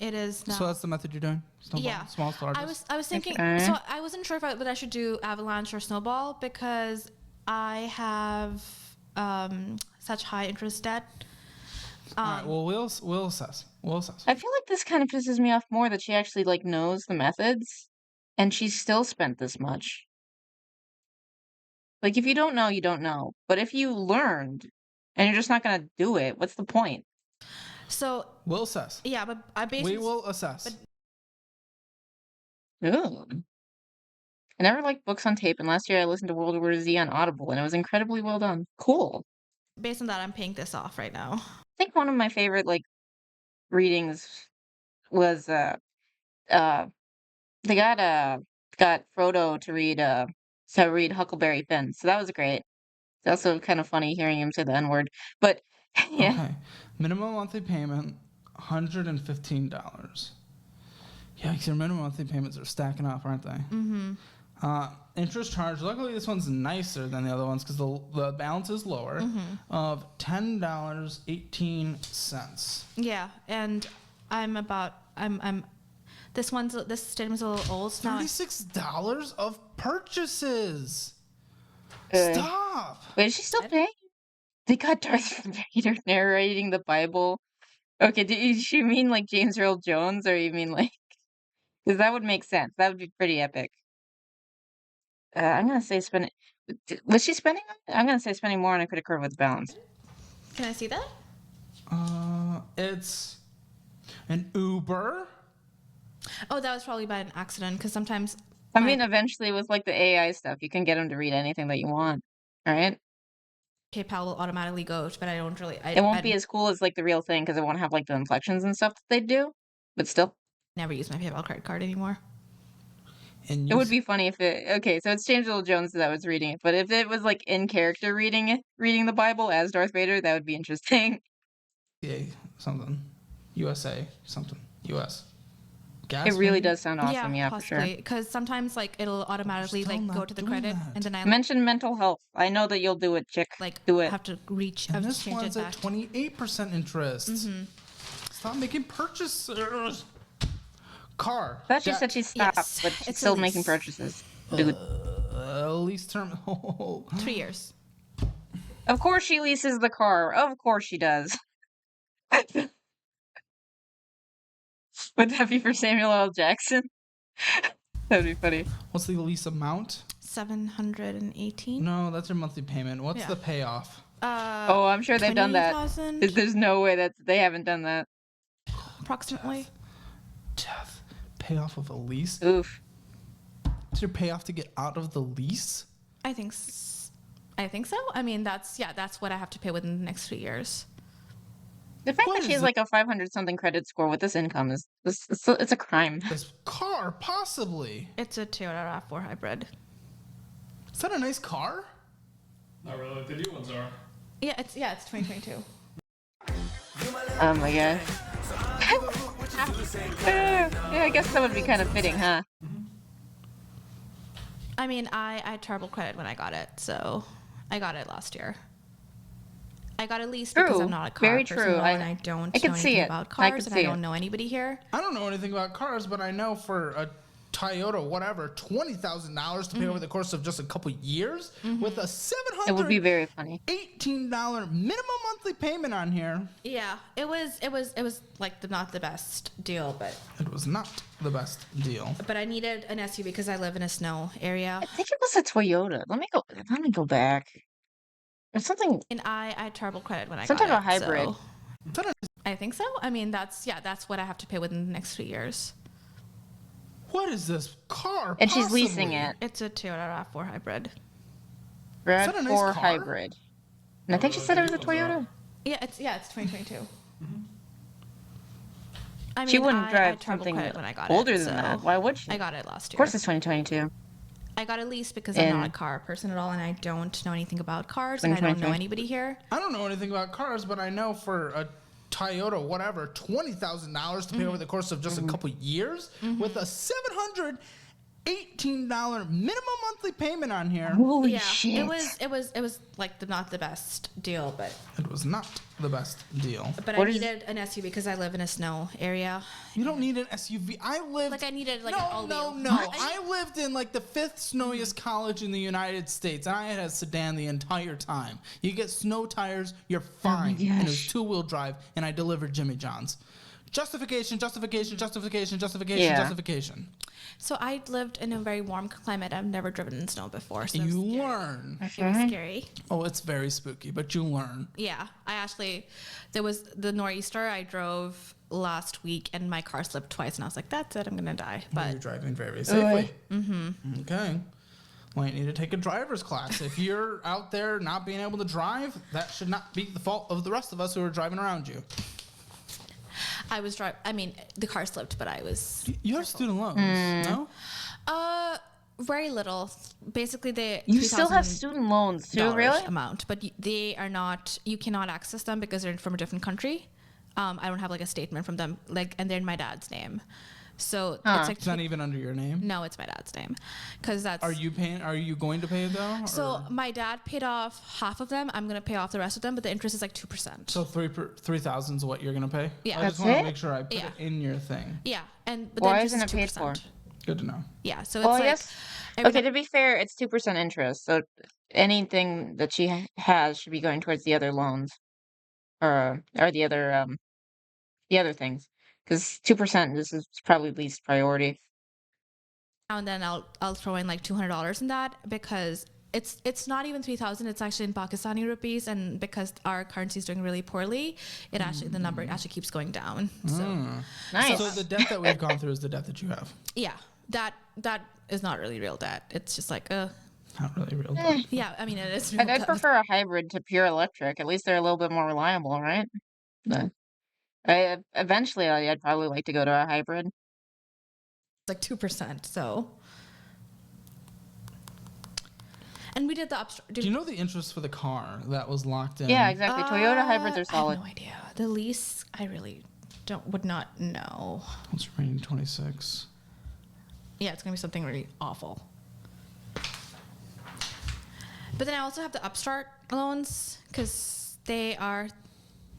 It is now. So that's the method you're doing? Snowball, yeah. Small starters? I was thinking. Okay. So I wasn't sure whether I should do avalanche or snowball because I have such high interest debt. All right, well, we'll assess. I feel like this kind of pisses me off more that she actually like knows the methods, and she's still spent this much. Like if you don't know, you don't know. But if you learned, and you're just not gonna do it, what's the point? So We'll assess. yeah, but I basically We will assess. but- Ooh. I never liked books on tape, and last year I listened to World War Z on Audible, and it was incredibly well done. Cool. based on that, I'm paying this off right now. I think one of my favorite like readings was they got Frodo to read Huckleberry Finn, so that was great. It's also kind of funny hearing him say the N word, but yeah. Okay. Minimum monthly payment, $115. Yikes, your minimum monthly payments are stacking up, aren't they? Mm-hmm. Interest charge. Luckily, this one's nicer than the other ones because the balance is lower. Of $10.18. Yeah, and this statement's a little old. So now $36 of purchases. Uh, Stop. Wait, is she still paying? They got Darth Vader narrating the Bible. Okay, did you mean like James Earl Jones, or you mean like? Because that would make sense. That would be pretty epic. I'm gonna say spending. Was she spending? I'm gonna say spending more on a credit card with balance. Can I see that? It's an Uber. Oh, that was probably by an accident because sometimes. I mean, eventually with like the AI stuff, you can get them to read anything that you want, right? PayPal will automatically go, but I don't really. It won't be as cool as like the real thing because it won't have like the inflections and stuff that they do, but still. Never use my PayPal credit card anymore. And It would be funny if it. Okay, so it's James Earl Jones that was reading it, but if it was like in character reading the Bible as Darth Vader, that would be interesting. Something. USA something. US. It really does sound awesome, yeah, for sure. Because sometimes like it'll automatically like go to the credit, and then I mention mental health. I know that you'll do it, chick. like do it. Have to reach. And have this to change one's it at back. 28% interest. Stop making purchases. Car. I thought she said she stopped, Yes, but she's it's a still making lease. purchases. Dude. Lease term. 3 years. Of course she leases the car. Of course she does. Would that be for Samuel L. Jackson? That'd be funny. What's the lease amount? 718. No, that's your monthly payment. What's Yeah. the payoff? Oh, I'm sure they've done that. 20,000 There's no way that they haven't done that. approximately. Death. Payoff of a lease? Oof. What's your payoff to get out of the lease? I think so. I mean, that's what I have to pay within the next 3 years. The fact What that she is has it? like a 500 something credit score with this income it's a crime. This car, possibly. It's a Toyota RAV4 hybrid. Is that a nice car? Not really like the new ones are. Yeah, it's 2022. Oh my god. Yeah, I guess that would be kind of fitting, huh? I mean, I had terrible credit when I got it, so I got it last year. I got a lease because True. I'm not a car Very person true. at all, and I don't I can know see anything it. about I cars, can and see I it. don't know anybody here. I don't know anything about cars, but I know for a Toyota, whatever, $20,000 to pay over the course of just a couple years with a It would be very funny. $18 minimum monthly payment on here. Yeah, it was like not the best deal, but It was not the best deal. I needed an SUV because I live in a snow area, I think it was a Toyota. Let me go back. Or something. and I had terrible credit when I Some got type it. of hybrid. So I think so. I mean, that's what I have to pay within the next 3 years. What is this car? And she's possibly? leasing it. It's a Toyota RAV4 hybrid. Red that a nice 4 car? hybrid. And I think she said it was a Toyota. Yeah, it's 2022. I mean, She wouldn't I drive had terrible something credit when I got older it, than so that. Why would she? I got it last year. Of course it's 2022. I got a lease because I'm And- not a car person at all, and I don't know anything about cars, and I don't know 2023. anybody here. I don't know anything about cars, but I know for a Toyota, whatever, $20,000 to pay over the course of just a couple years with a $718 minimum monthly payment on here. Holy Yeah, shit. it was like not the best deal, but It was not the best deal. I What is- needed an SUV because I live in a snow area. You don't need an SUV. I lived. Like I needed like no, an all no, wheel. no. I lived in like the 5th snowiest college in the United States, and I had a sedan the entire time. You get snow tires, you're fine. And it was gosh. 2-wheel drive, and I delivered Jimmy John's. Justification. Yeah. So I lived in a very warm climate. I've never driven in snow before, so it was You scary. learn. It was scary. Oh, it's very spooky, but you learn. Yeah, there was the nor'easter I drove last week, and my car slipped twice, and I was like, "That's it, I'm gonna die." You're But driving very safely. Okay. Well, you need to take a driver's class. If you're out there not being able to drive, that should not be the fault of the rest of us who are driving around you. I was driving. I mean, the car slipped, but I was. You have student loans, no? Very little. Basically, You still have student loans too, really? amount, but they are not. You cannot access them because they're from a different country. I don't have like a statement from them, and they're in my dad's name. So it's like It's not even under your name? No, it's my dad's name, because that's. Are you paying? Are you going to pay it though? So my dad paid off half of them. I'm gonna pay off the rest of them, but the interest is like 2%. So 3,000 is what you're gonna pay? Yeah. I just That's want to it? make sure I put it in your thing. Yeah, but the Why interest isn't is it paid for? 2%. Good to know. Yeah, so Well, it's I like. guess. Okay, to be fair, it's 2% interest. So anything that she has should be going towards the other loans, or the other things, because 2%. This is probably least priority. Now and then I'll throw in like $200 in that because it's not even 3,000. It's actually in Pakistani rupees, and because our currency is doing really poorly, it actually the number actually keeps going down. So Nice. So the debt that we've gone through is the debt that you have. yeah, that is not really real debt. It's just like Not really real debt. yeah. I mean, it is. Real I'd debt. prefer a hybrid to pure electric. At least they're a little bit more reliable, right? But eventually, I'd probably like to go to a hybrid. Like 2%. So, and we did the upstart. Do you know the interest for the car that was locked in? Yeah, exactly. Toyota hybrids are I solid. have no idea. The lease, I really would not know. What's remaining 26? Yeah, it's gonna be something really awful. But then I also have the Upstart loans because they are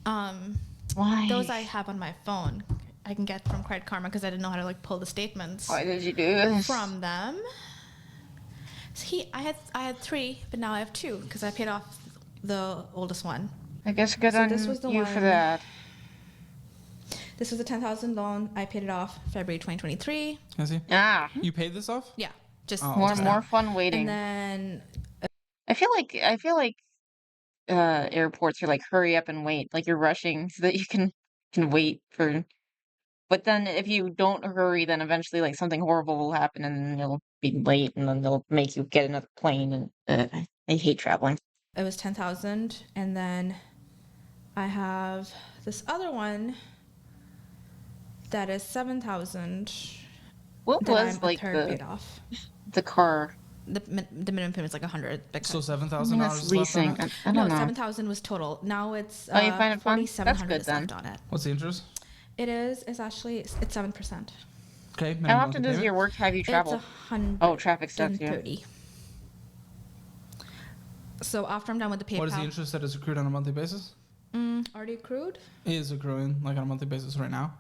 Why? those I have on my phone. I can get from Credit Karma because I didn't know how to like pull the statements Why did you do this? from them. So I had 3, but now I have 2 because I paid off the oldest one. I guess good So on this was the you for one- that. This was a 10,000 loan. I paid it off February 2023. I see. Ah, You paid this off? Yeah, just Oh, more okay. fun waiting. and then I feel like airports are like hurry up and wait, like you're rushing so that you can wait for. But then if you don't hurry, then eventually like something horrible will happen and then you'll be late and then they'll make you get another plane and I hate traveling. it was 10,000, and then I have this other one that is 7,000. What that was I'm a like third paid off. the car? The minimum payment is like 100. So I mean, $7,000 that's is left on leasing. it? I No, don't know. 7,000 was total. Now it's Oh, you find it fun? That's 4,700 good is then. left on it. What's the interest? It's actually 7%. Okay. minimum How often monthly does payment? your work have you travel? It's 130. Oh, traffic stuff, yeah. So after I'm done with the PayPal, What is the interest that is accrued on a monthly basis? already accrued? Is accruing like on a monthly basis right now?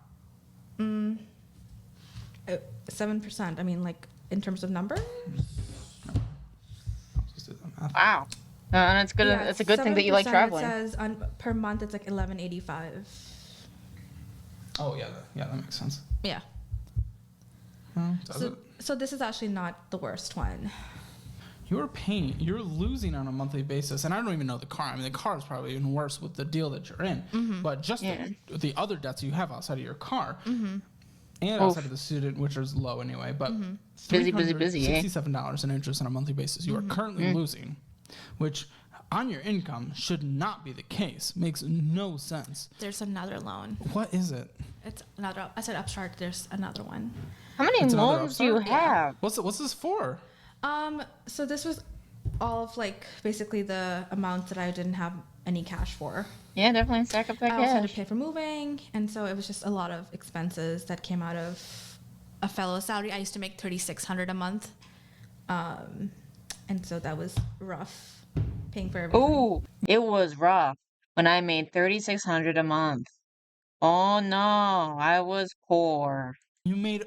7%. I mean, like in terms of number. I'll just do the math. Wow. And it's good. Yeah, It's a good thing that you like 7%. traveling. It says per month it's like 1185. Oh yeah, that makes sense. Yeah. Does it? So this is actually not the worst one. You're losing on a monthly basis, and I don't even know the car. I mean, the car is probably even worse with the deal that you're in. But just the other debts you have outside of your car, and outside of the student, which is low anyway. But Busy, eh? $67 in interest on a monthly basis. You are currently losing, which on your income should not be the case. Makes no sense. There's another loan. What is it? It's another. I said Upstart. There's another one. How many It's another loans do you Upstart? have? What's this for? So this was all of like basically the amounts that I didn't have any cash for. Yeah, definitely stack up that I also had to cash. pay for moving, and so it was just a lot of expenses that came out of a fellow's salary. I used to make $3,600 a month, and so that was rough paying for everything. Ooh, it was rough when I made $3,600 a month. Oh no, I was poor. You made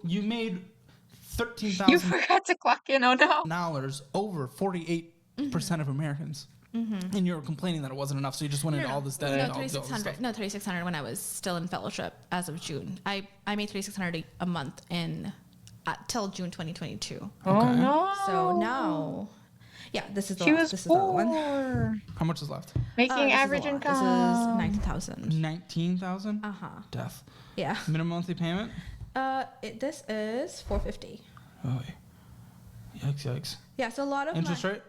you made You $13,000 forgot to clock in. Oh no. over 48% of Americans. And you were complaining that it wasn't enough, so you just went into all this debt. No, and all this stuff. 3,600 when I was still in fellowship as of June. I made 3,600 a month till June 2022. Oh no. So now, yeah, this is the She last, was this is the other one. poor. How much is left? Making This is a average lot. income. This is 19,000. 19,000. Death. Yeah. Minimum monthly payment. This is 450. Oh, yikes! Yeah, so a lot of Interest rate.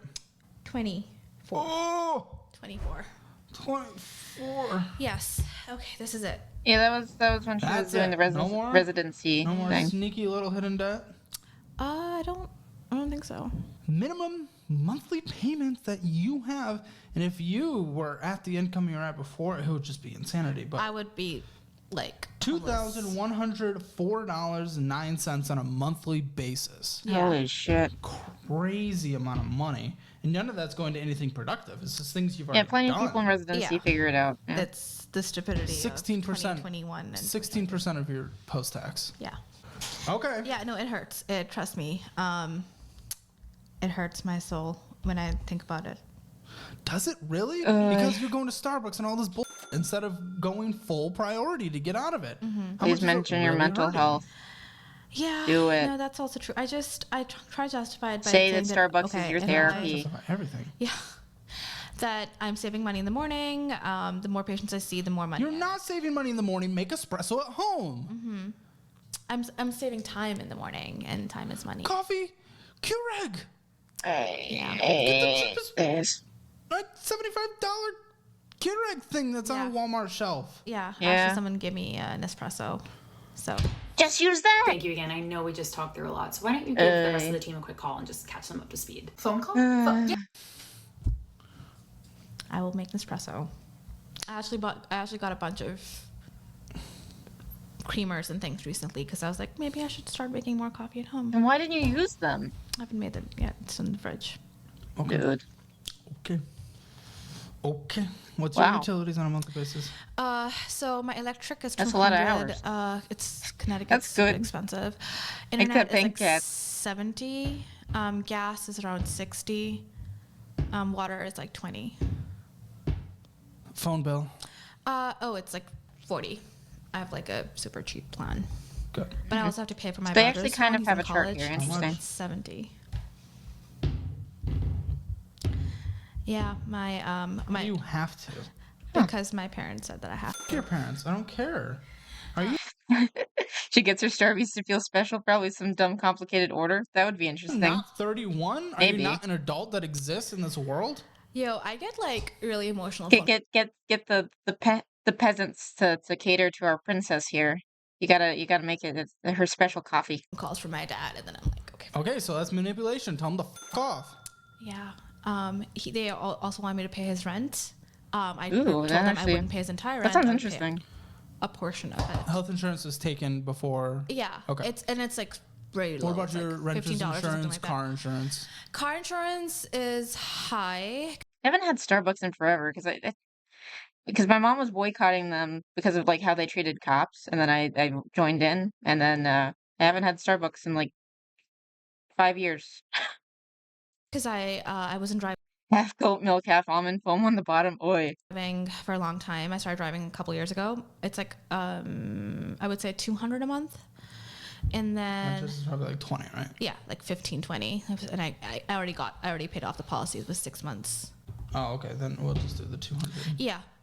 24. Oh, 24. 24. Yes. Okay, this is it. Yeah, that was when she was doing the residency No more thing. sneaky little hidden debt. I don't think so. Minimum monthly payments that you have, and if you were at the income you were at before, it would just be insanity. But I would be like $2,104.09 on a monthly basis. Yeah. Holy shit. Crazy amount of money, and none of that's going to anything productive. It's just things you've already Yeah, plenty done. of people in residency Yeah. figure it out. Yeah. That's the stupidity 16%. of 2021 and 16% of your post-tax. yeah. Okay. Yeah, no, it hurts. Trust me. It hurts my soul when I think about it. Does it really? Because you're going to Starbucks and all this bull instead of going full priority to get out of it. How Please much is it mention your really mental hurting? health. Yeah. Do it. No, that's also true. I try to justify it by Say saying that Starbucks is okay, your if therapy. Justify everything. Yeah. That I'm saving money in the morning. The more patients I see, the more money. You're not saving money in the morning. Make espresso at home. I'm saving time in the morning, and time is money. Coffee, Keurig. Yeah. Get the cheapest, like $75 Keurig thing that's on a Yeah. Walmart shelf. Yeah. Yeah. Actually, someone give me an espresso. So. Just use that. Thank you again. I know we just talked through a lot, so why don't you give the rest of the team a quick call and just catch them up to speed? Phone call? Yeah. I will make Nespresso. I actually got a bunch of creamers and things recently because I was like, maybe I should start making more coffee at home. And why didn't you use them? I haven't made them yet. It's in the fridge. Okay. Dude. Okay. What's Wow. your utilities on a monthly basis? So my electric is That's a lot of 200. hours. It's Connecticut's That's good. expensive. Like Internet that is bank like cat. 70. Gas is around 60. Water is like 20. Phone bill. It's like 40. I have like a super cheap plan. Good. But I also have to pay for my They brother's actually kind phone. of He's have in a chart college. here. much? Interesting. It's 70. Yeah, my You have to. because my parents said that I have F- to. your parents. I don't care. Are you She gets her Starbucks to feel special. Probably some dumb, complicated order. That would be interesting. not 31? Are Maybe. you not an adult that exists in this world? Yo, I get like really emotional. Get the peasants to cater to our princess here. You gotta make it her special coffee. Phone calls from my dad, and then I'm like, okay. Okay, so that's manipulation. Tell him to f off. Yeah. They also want me to pay his rent. I Ooh, told that them I actually- wouldn't pay his entire rent. That sounds I would pay interesting. A portion of it. Health insurance is taken before. Yeah. Okay. It's like very low. What about It's your like renter's $15 or something insurance, like that. car insurance? Car insurance is high. I haven't had Starbucks in forever because my mom was boycotting them because of like how they treated cops, and then I joined in, and then I haven't had Starbucks in like 5 years. Because I wasn't Half goat milk, half almond foam on the bottom. Oi. driving for a long time. I started driving a couple years ago. It's like I would say $200 a month, and then This is probably like 20, right? yeah, like 15, 20. And I already paid off the policy. It was 6 months. Oh, okay. Then we'll just do the 200.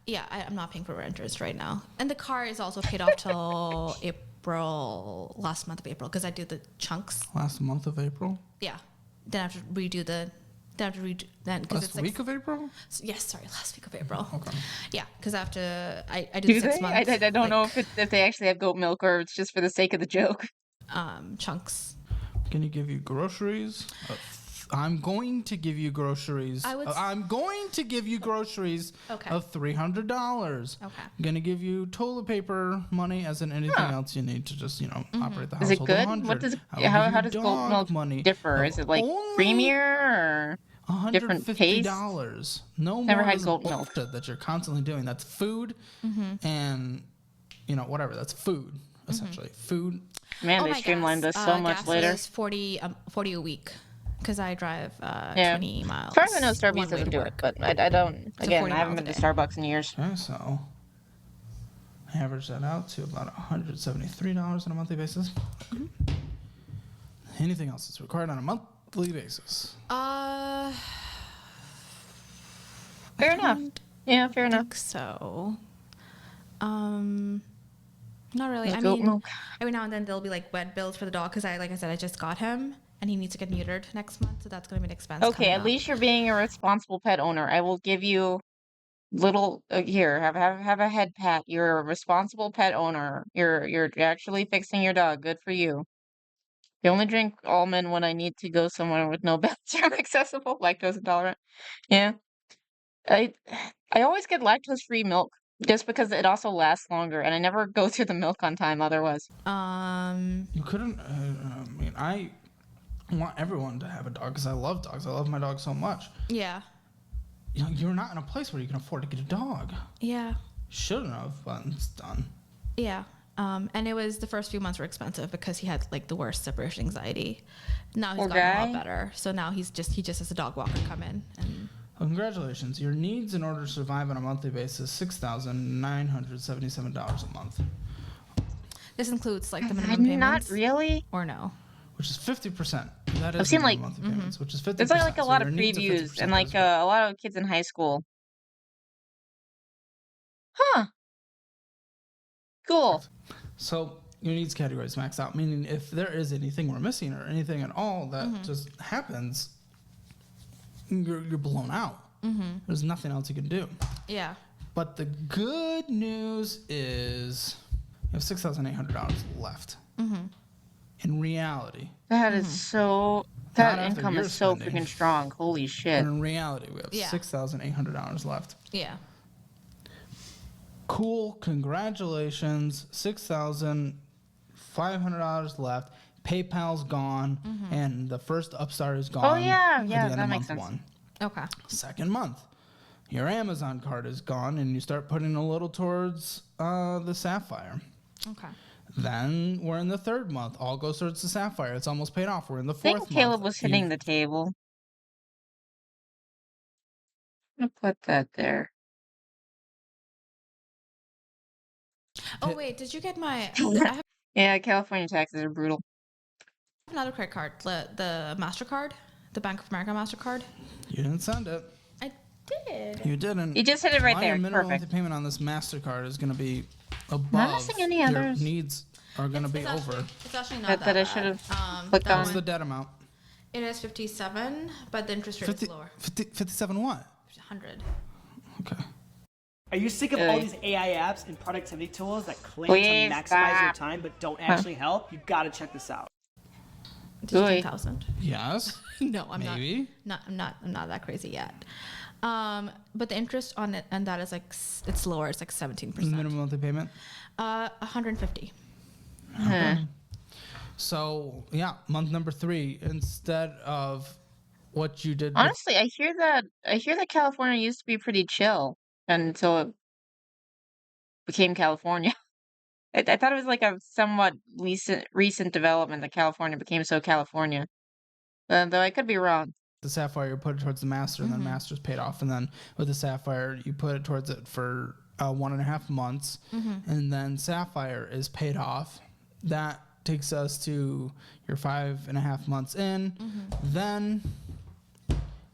Yeah, I'm not paying for renters right now, and the car is also paid off till last month of April, because I do the chunks. Last month of April? Yeah, then I have to redo because Last it's like week of April? yes, sorry, last week of April. Okay. Yeah, because after I do Do the 6 they? months. I don't know if they actually have goat milk or it's just for the sake of the joke. Chunks. Can you give you groceries? I'm going to give you groceries. I'm going to give you groceries Okay. of $300. Okay. I'm going to give you toilet paper money as in anything else you need to just, operate the Is it household. good? 100. What does I will how give you does goat dog milk money differ? of Is it like only creamier or different taste? $150. No Never more had of this goat milk. bullshit that you're constantly doing. That's food and, whatever. That's food, essentially. Food. Man, Oh, they my streamlined gas, this so much gas later. is 40 a week, because I drive 20 miles. As far as I know, one Starbucks way doesn't to do it, work. but I don't. So Again, 40 I haven't miles been a to day. Starbucks in years. Okay, so average that out to about $173 on a monthly basis. Anything else that's required on a monthly basis? Fair enough. Yeah, fair I enough. think so. Not really. Like I goat mean, milk. every now and then there'll be like wet bills for the dog, because like I said, I just got him and he needs to get neutered next month, so that's going to be an expense. Okay, coming at up. least you're being a responsible pet owner. I will give you little here, have a head pat. You're a responsible pet owner. You're actually fixing your dog. Good for you. I only drink almond when I need to go somewhere with no bathroom accessible, lactose intolerant. Yeah. I I always get lactose-free milk just because it also lasts longer, and I never go through the milk on time otherwise. You couldn't. I mean, I want everyone to have a dog because I love dogs. I love my dog so much. Yeah. You know, you're not in a place where you can afford to get a dog. Yeah. Shouldn't have, but it's done. Yeah. And it was the first few months were expensive because he had like the worst separation anxiety. Now he's gotten a lot better. So now he just has a dog walker come in and. Well, congratulations. Your needs in order to survive on a monthly basis $6,977 a month. This includes like the minimum payments. Not really. Or no. Which is 50%. That is I've seen like monthly payments, which is 50%. there's like a So lot of your needs are previews 50% and like as a lot of kids in high school. Huh. Cool. So your needs category is maxed out, meaning if there is anything we're missing or anything at all that just happens, you're blown out. There's nothing else you can do. Yeah. But the good news is you have $6,800 left. In reality. That is so. That Not after income your is so spending. freaking strong. Holy shit. In reality, we have $6,800 left. Yeah. Cool. Congratulations. $6,500 left. PayPal's gone, and the first Upstart is gone. Oh yeah, at yeah, the end that of makes month sense. 1. Okay. Second month, your Amazon card is gone, and you start putting a little towards the Sapphire. Okay. Then we're in the third month. All goes towards the Sapphire. It's almost paid off. We're in the I fourth think month. Caleb was hitting the table. I'm gonna put that there. Oh wait, did you get my? I have Yeah, California taxes are brutal. another credit card, the Mastercard, the Bank of America Mastercard. You didn't send it. I did. You didn't. You just hit it right My there. minimum Perfect. monthly payment on this MasterCard is going to be above. Not missing any your others. needs are going to be It's over. actually, it's actually not That I bad. should have clicked that on. What's one- the debt amount? It is 57, but the interest rate 50, is lower. 57 what? 100. Okay. Are you sick of all these AI apps and productivity tools that claim Please to maximize stop. your time but don't actually help? You gotta check this out. 10,000. Yes. No, I'm Maybe. I'm not that crazy yet. But the interest on it and that is like it's lower. It's like 17%. Minimum monthly payment. 150. So yeah, month number 3 instead of what you did. Honestly, I hear that California used to be pretty chill until it became California. I thought it was like a somewhat recent development that California became so California. Though I could be wrong. The Sapphire, you put it towards the Master, and then Master's paid off, and then with the Sapphire, you put it towards it for 1.5 months, and then Sapphire is paid off. That takes us to your 5.5 months in. Then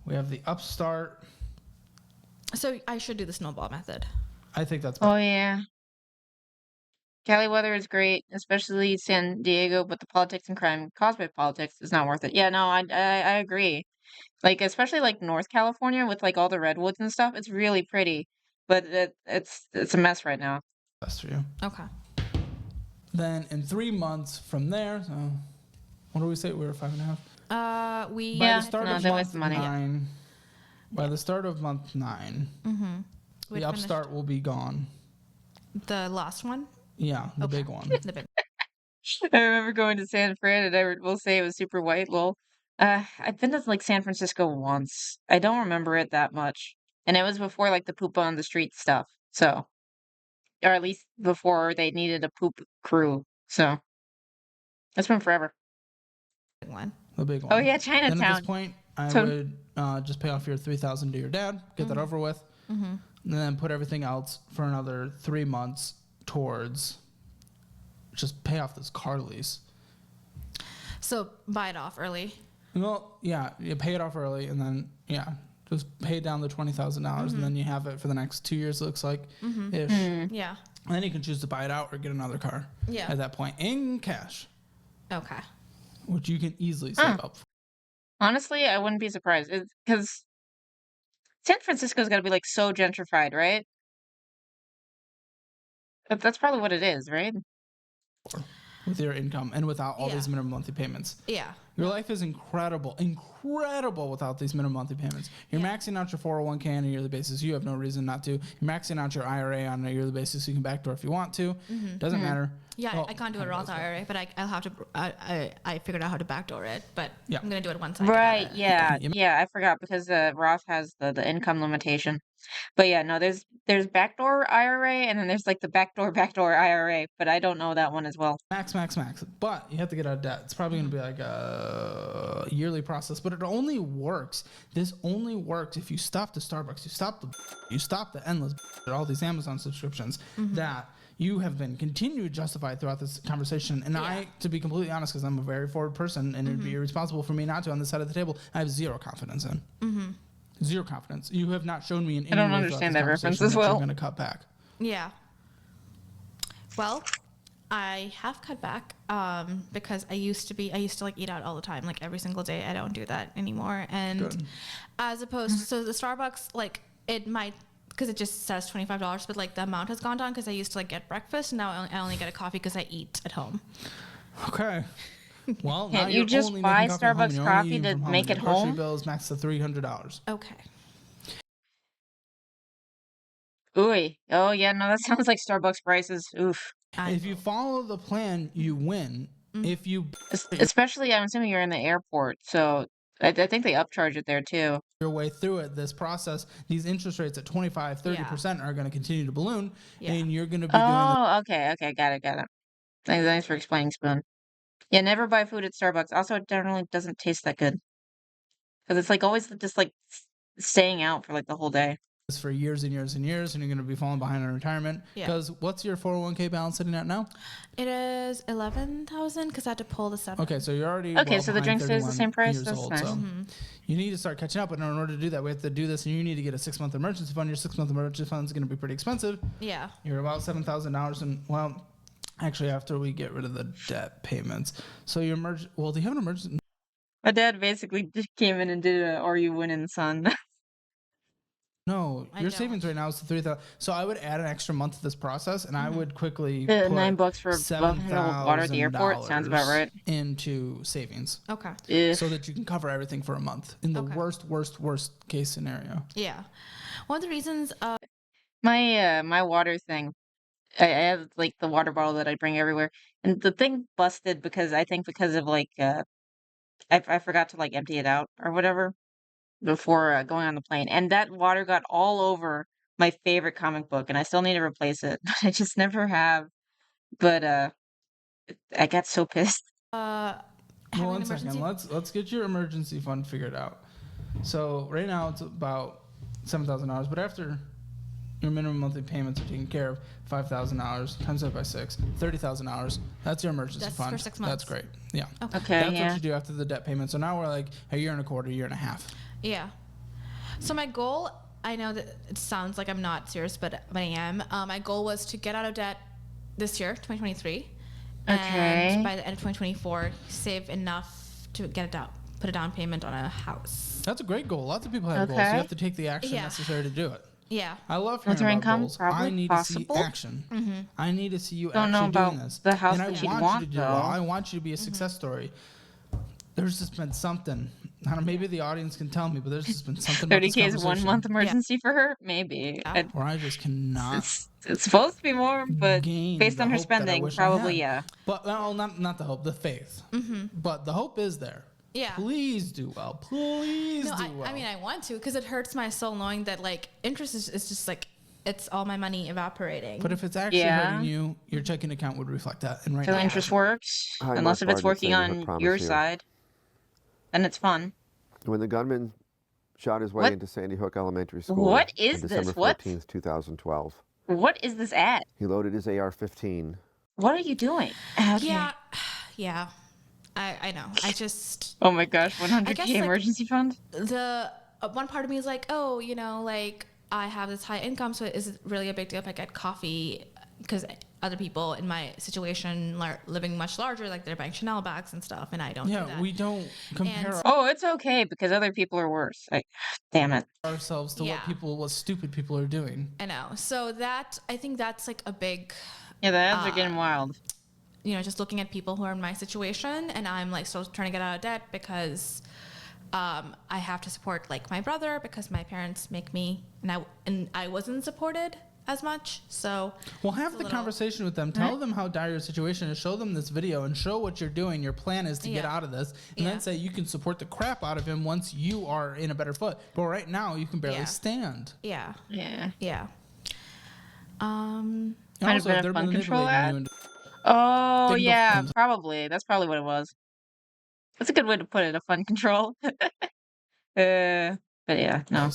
we have the Upstart. So I should do the snowball method. I think that's Oh yeah. Cali weather is great, especially San Diego, but the politics and crime caused by politics is not worth it. Yeah, no, I agree. Like especially like North California with like all the redwoods and stuff, it's really pretty, but it's a mess right now. best for you. Okay. Then in 3 months from there, so what do we say? We were 5.5. We By the start of that month was money. 9, by the start of month 9, we'd the Upstart will be gone. the last one. Yeah, the big one. The big. I remember going to San Fran, and I will say it was super white. Lol. I've been to like San Francisco once. I don't remember it that much, and it was before like the poop on the street stuff. So, or at least before they needed a poop crew. So, it's been forever. Big one. The big one. Oh yeah, Then at Chinatown. this point, I So- would just pay off your $3,000 to your dad, get that over with, and then put everything else for another 3 months towards just pay off this car lease. So buy it off early. Well, yeah, you pay it off early, and then just pay down the $20,000, and then you have it for the next 2 years. It looks like ish. Yeah. And then you can choose to buy it out or get another car. Yeah. At that point, in cash, Okay. which you can easily save up for. Honestly, I wouldn't be surprised because San Francisco's got to be like so gentrified, right? That's probably what it is, right? With your income and without all these minimum monthly payments. Yeah. Your life is incredible without these minimum monthly payments. You're maxing out your 401k on a yearly basis. You have no reason not to. You're maxing out your IRA on a yearly basis. So you can backdoor if you want to. Doesn't matter. Yeah, Well, I can't do a Roth IRA, but I'll have to. I figured out how to backdoor it, but Yeah. I'm gonna do it once. Right. Yeah. Yeah. I forgot because Roth has the income limitation. But yeah, no, there's backdoor IRA and then there's like the backdoor IRA, but I don't know that one as well. Max. But you have to get out of debt. It's probably going to be like a yearly process, but it only works. This only works if you stop the Starbucks, you stop the endless all these Amazon subscriptions that you have been continued to justify throughout this conversation. And I, to be completely honest, because I'm a very forward person and it'd be irresponsible for me not to on this side of the table, I have zero confidence in. Zero confidence. You have not shown me in any I don't way understand throughout that this reference conversation as that well. You're going to cut back. Yeah. Well, I have cut back because I used to like eat out all the time, like every single day. I don't do that anymore. And as opposed to, so the Starbucks, like it might, because it just says $25, but like the amount has gone down because I used to like get breakfast and now I only get a coffee because I eat at home. Okay. Well, Can't you just buy Starbucks coffee to make it home? Grocery bills max to $300. Okay. Ooh. Oh yeah, no, that sounds like Starbucks prices. Oof. If you follow the plan, you win. If you Especially, I'm assuming you're in the airport, so I think they upcharge it there too. Your way through it, this process, these interest rates at 25, 30% are going to continue to balloon, and you're going to be doing. Oh, okay, got it. Thanks for explaining, Spoon. Yeah, never buy food at Starbucks. Also, it generally doesn't taste that good because it's like always just like staying out for like the whole day. This for years and years and years, and you're going to be falling behind on retirement. Because what's your 401k balance sitting at now? It is 11,000 because I had to pull the 7. Okay, so you're already okay. So the drink stays the same price. That's old, nice. so you need to start catching up. And in order to do that, we have to do this, and you need to get a 6-month emergency fund. Your 6-month emergency fund is going to be pretty expensive. Yeah. You're about $7,000, and well, actually, after we get rid of the debt payments, so your well, do you have an emergency? My dad basically just came in and did a "Are you winning, son?" No, your savings right now is $3,000. So I would add an extra month to this process, and I would quickly The put $9 for water at the airport sounds about right. Into savings. Okay. So that you can cover everything for a month in the worst case scenario. Yeah. One of the reasons. My water thing. I have like the water bottle that I bring everywhere, and the thing busted because of like I forgot to like empty it out or whatever before going on the plane, and that water got all over my favorite comic book, and I still need to replace it. But I just never have. But I got so pissed. Well, one second. Let's get your emergency fund figured out. So right now it's about $7,000, but after your minimum monthly payments are taken care of, $5,000 times that by 6, $30,000. That's your emergency fund. For 6 months. That's great. Yeah. Okay. That's what you do after the debt payment. So now we're like a year and a quarter, year and a half. Yeah. So my goal, I know that it sounds like I'm not serious, but I am. My goal was to get out of debt this year, 2023. And by the end of 2024, save enough to put a down payment on a house. That's a great goal. Lots of people have goals. You have to take the action necessary to do it. Yeah. I love hearing about goals. I need to see action. I need to see you actually doing this. The house and that I you'd want you to do though. well. I want you to be a success story. There's just been something. I don't know, maybe the audience can tell me, but there's just been something. 30K is 1 month emergency for her? Maybe. Or I just cannot. It's supposed to be more, but based on her spending, probably yeah. But well, not the hope, the faith. But the hope is there. Yeah. Please do well. Please do well. I mean, I want to because it hurts my soul knowing that like interest is just like it's all my money evaporating. But if it's actually hurting you, your checking account would reflect that. And So interest works, unless if it's working on your side, then it's fun. When the gunman shot his way into Sandy Hook Elementary School what is on December 14th, 2012. What is this at? He loaded his AR-15. What are you doing? Yeah. I know. I just. Oh my gosh, 100K emergency fund? The one part of me is like, oh, like I have this high income, so is it really a big deal if I get coffee? Because other people in my situation living much larger, like they're buying Chanel bags and stuff, and I don't do that. We don't compare Oh, it's okay because other people are worse. Damn it. ourselves to what stupid people are doing. I know. So I think that's like a big... Yeah, the ads are getting wild. You know, just looking at people who are in my situation, and I'm like still trying to get out of debt because I have to support like my brother because my parents make me, and I wasn't supported as much. So have the conversation with them. Tell them how dire your situation is. Show them this video and show what you're doing. Your plan is to get out of this, and then say you can support the crap out of him once you are in a better foot. But right now you can barely stand. Yeah. Might have been a fun control ad. Oh yeah, probably. That's probably what it was. That's a good way to put it. A fun control. But yeah, no.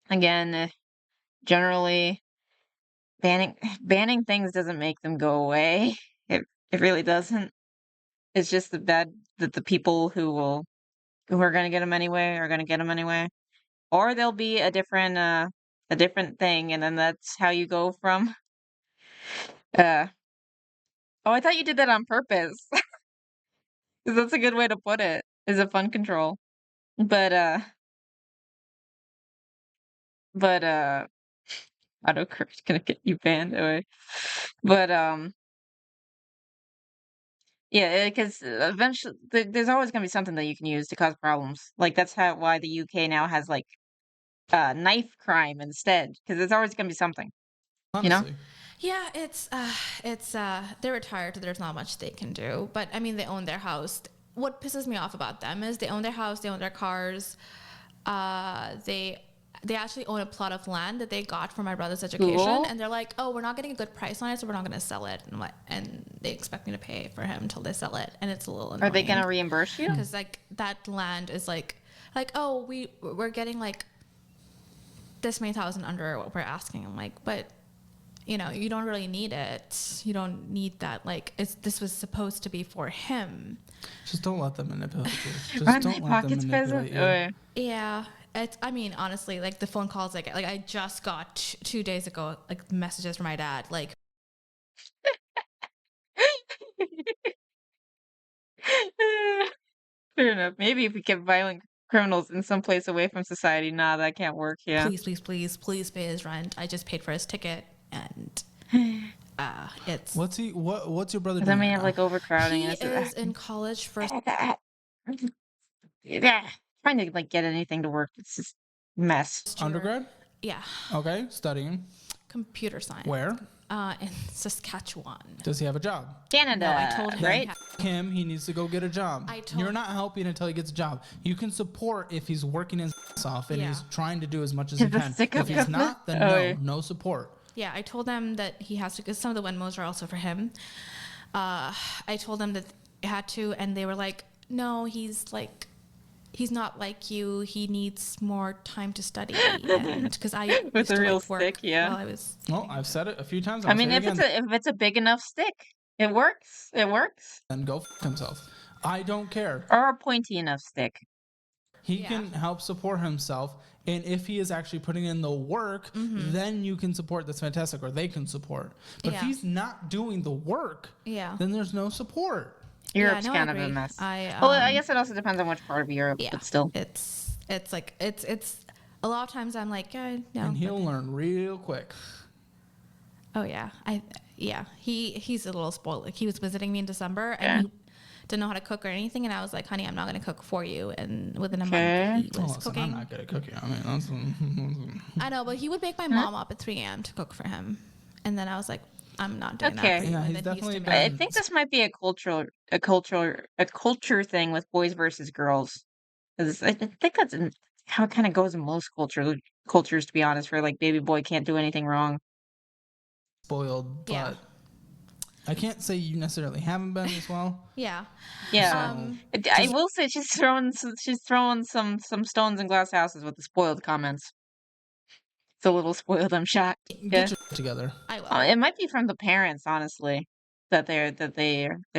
Again. Generally, banning things doesn't make them go away. It really doesn't. It's just that the people who are going to get them anyway are going to get them anyway, or there'll be a different thing, and then that's how you go from. Oh, I thought you did that on purpose. 'Cause that's a good way to put it. Is a fun control, but autocorrect's gonna get you banned away. But yeah, because eventually there's always gonna be something that you can use to cause problems. Like that's why the UK now has like knife crime instead, because there's always gonna be something. Honestly. You know? Yeah, it's they're retired, so there's not much they can do. But I mean, they own their house. What pisses me off about them is they own their house, they own their cars. They actually own a plot of land that they got from my brother's education, and they're like, "Oh, we're not getting a good price on it, so we're not going to sell it." And they expect me to pay for him until they sell it, and it's a little annoying. Are they going to reimburse you? Because like that land is like, oh, we're getting like this many thousand under what we're asking. I'm like, but you know, you don't really need it. You don't need that. Like, this was supposed to be for him. Just don't let them manipulate you. Just don't let them manipulate you. Yeah. I mean, honestly, like the phone calls I get, like I just got 2 days ago, like messages from my dad, like. Fair enough. Maybe if we kept violent criminals in some place away from society, that can't work. Yeah. Please pay his rent. I just paid for his ticket, and it's. What's your brother doing? Then we have like overcrowding. He is in college for. Yeah. Trying to like get anything to work. It's just mess. Undergrad? Yeah. Okay, studying. Computer science. Where? In Saskatchewan. Does he have a job? Canada. No, I told him. Right? He needs to go get a job. You're not helping until he gets a job. You can support if he's working his ass off and he's trying to do as much as he can. If he's not, then no support. Yeah, I told them that he has to, because some of the Venmos are also for him. I told them that he had to, and they were like, no, he's not like you. He needs more time to study. Because I with a real work stick, yeah. while I was. Well, I've said it a few times. I mean, if it's a big enough stick, it works. It works. Then go himself. I don't care. Or a pointy enough stick. He can help support himself, and if he is actually putting in the work, then you can support. That's fantastic, or they can support. But if he's not doing the work, then there's no support. Europe's kind of a mess. Well, I guess it also depends on which part of Europe, but still. It's like it's a lot of times I'm like, no. And he'll learn real quick. Oh yeah. He's a little spoiled. Like he was visiting me in December and he didn't know how to cook or anything, and I was like, honey, I'm not gonna cook for you, and within a month he was cooking. I'm not good at cooking. I mean, that's I know, but he would wake my mom up at 3 a.m. to cook for him. And then I was like, I'm not doing that for you. Yeah, and he's then definitely I think this might be a culture thing with boys versus girls. 'Cause I think that's how it kind of goes in most cultures, to be honest, where like baby boy can't do anything wrong. Spoiled, but I can't say you necessarily haven't been as well. Yeah. I will say she's throwing some stones in glass houses with the spoiled comments. It's a little spoiled, I'm shocked. Get your together. I will. It might be from the parents, honestly, that they're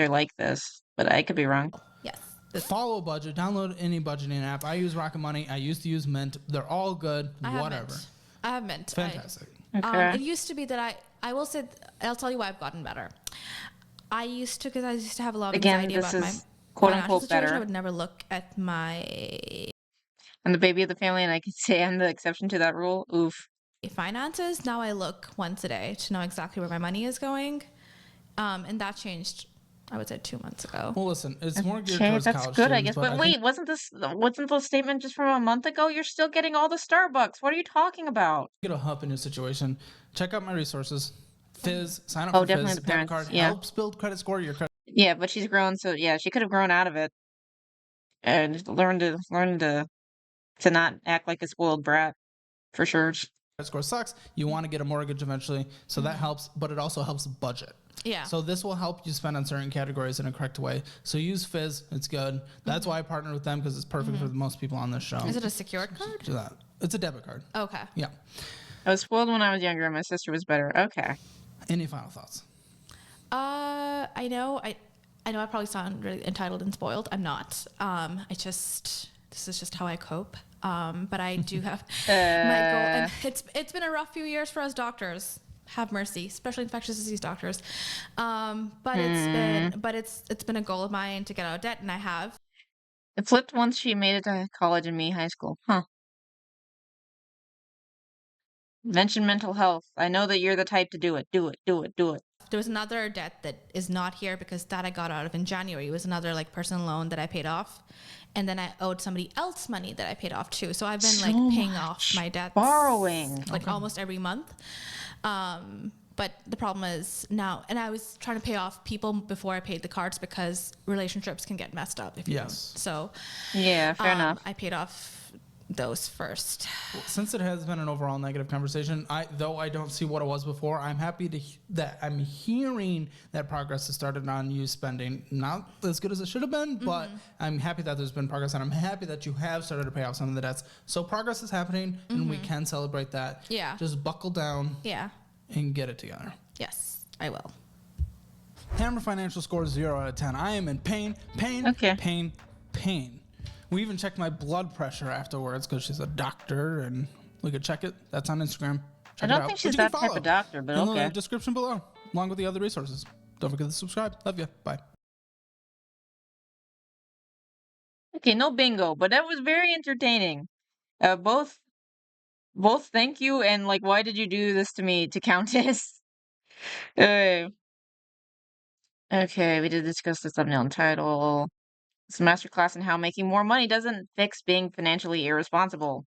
like this, but I could be wrong. Yes. Follow a budget. Download any budgeting app. I use Rocket Money. I used to use Mint. They're all good. I whatever. I have Mint. Fantastic. Okay. It used to be that I will say, I'll tell you why I've gotten better. I used to have a lot of Again, anxiety this about is my quote financial unquote situation. better. I would never look at my I'm the baby of the family, and I can say I'm the exception to that rule. Oof. finances. Now I look once a day to know exactly where my money is going. And that changed, I would say, 2 months ago. Well, listen, it's more geared Okay, towards that's college good, I students, guess. But I wait, wasn't the statement just from a month ago? You're still getting all the Starbucks. What are you talking about? get a help in your situation. Check out my resources. Fizz, sign up Oh, for definitely Fizz. the Debit parents. card Yeah. helps build credit score. Your credit Yeah, but she's grown, so yeah, she could have grown out of it and learned to not act like a spoiled brat, for sure. score sucks. You want to get a mortgage eventually, so that helps, but it also helps budget. Yeah. So this will help you spend on certain categories in a correct way. So use Fizz. It's good. That's why I partner with them, because it's perfect for most people on this show. Is it a secured card? Do that. It's a debit card. Okay. Yeah. I was spoiled when I was younger, and my sister was better. Okay. Any final thoughts? I know I probably sound really entitled and spoiled. I'm not. This is just how I cope. But I do have my goal, and it's been a rough few years for us doctors. Have mercy, especially infectious disease doctors. But it's been a goal of mine to get out of debt, and I have. It flipped once she made it to college and me high school. Huh. Mention mental health. I know that you're the type to do it. Do it. Do it. Do it. There was another debt that is not here because that I got out of in January. It was another personal loan that I paid off. And then I owed somebody else money that I paid off too. So I've been paying off my debts. Borrowing. Almost every month. But the problem is now, and I was trying to pay off people before I paid the cards because relationships can get messed up if you don't. So yeah, fair enough. I paid off those first. Since it has been an overall negative conversation, though I don't see what it was before, I'm happy that I'm hearing that progress has started on you spending. Not as good as it should have been, but I'm happy that there's been progress, and I'm happy that you have started to pay off some of the debts. So progress is happening, and we can celebrate that. Yeah. Just buckle down. Yeah. And get it together. Yes, I will. Hammer financial score 0 out of 10. I am in pain. We even checked my blood pressure afterwards because she's a doctor, and we could check it. That's on Instagram. Check I don't think she's that type of doctor, but okay. In the description below, along with the other resources. Don't forget to subscribe. Love you. Bye. Okay, no bingo, but that was very entertaining. Both thank you and why did you do this to me, to Countess? Okay, we did discuss the thumbnail and title. It's a masterclass in how making more money doesn't fix being financially irresponsible.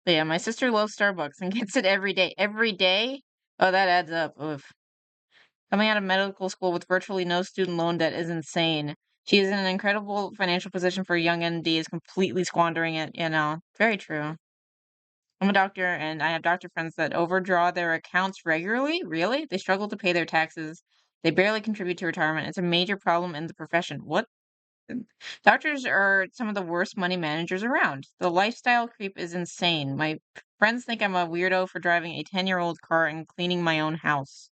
But yeah, my sister loves Starbucks and gets it every day. Every day? Oh, that adds up. Oof. Coming out of medical school with virtually no student loan debt is insane. She is in an incredible financial position for a young MD, is completely squandering it, Very true. I'm a doctor, and I have doctor friends that overdraw their accounts regularly. Really? They struggle to pay their taxes. They barely contribute to retirement. It's a major problem in the profession. What? Doctors are some of the worst money managers around. The lifestyle creep is insane. My friends think I'm a weirdo for driving a 10-year-old car and cleaning my own house.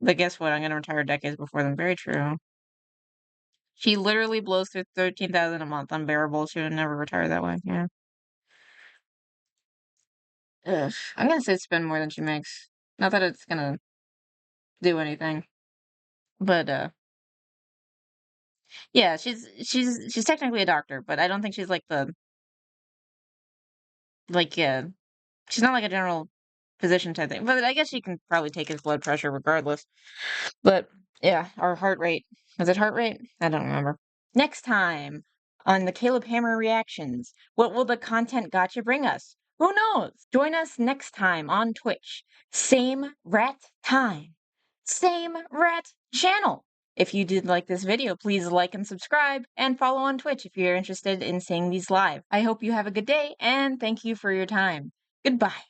But guess what? I'm going to retire decades before them. Very true. She literally blows through $13,000 a month. Unbearable. She would never retire that way. Yeah. Ugh. I'm gonna say spend more than she makes. Not that it's gonna do anything, but yeah, she's technically a doctor, but I don't think she's she's not like a general physician type thing. But I guess she can probably take his blood pressure regardless. But yeah, our heart rate. Was it heart rate? I don't remember. Next time on the Caleb Hammer reactions, what will the content gotcha bring us? Who knows? Join us next time on Twitch. Same rat time. Same rat channel. If you did like this video, please like and subscribe, and follow on Twitch if you're interested in seeing these live. I hope you have a good day, and thank you for your time. Goodbye.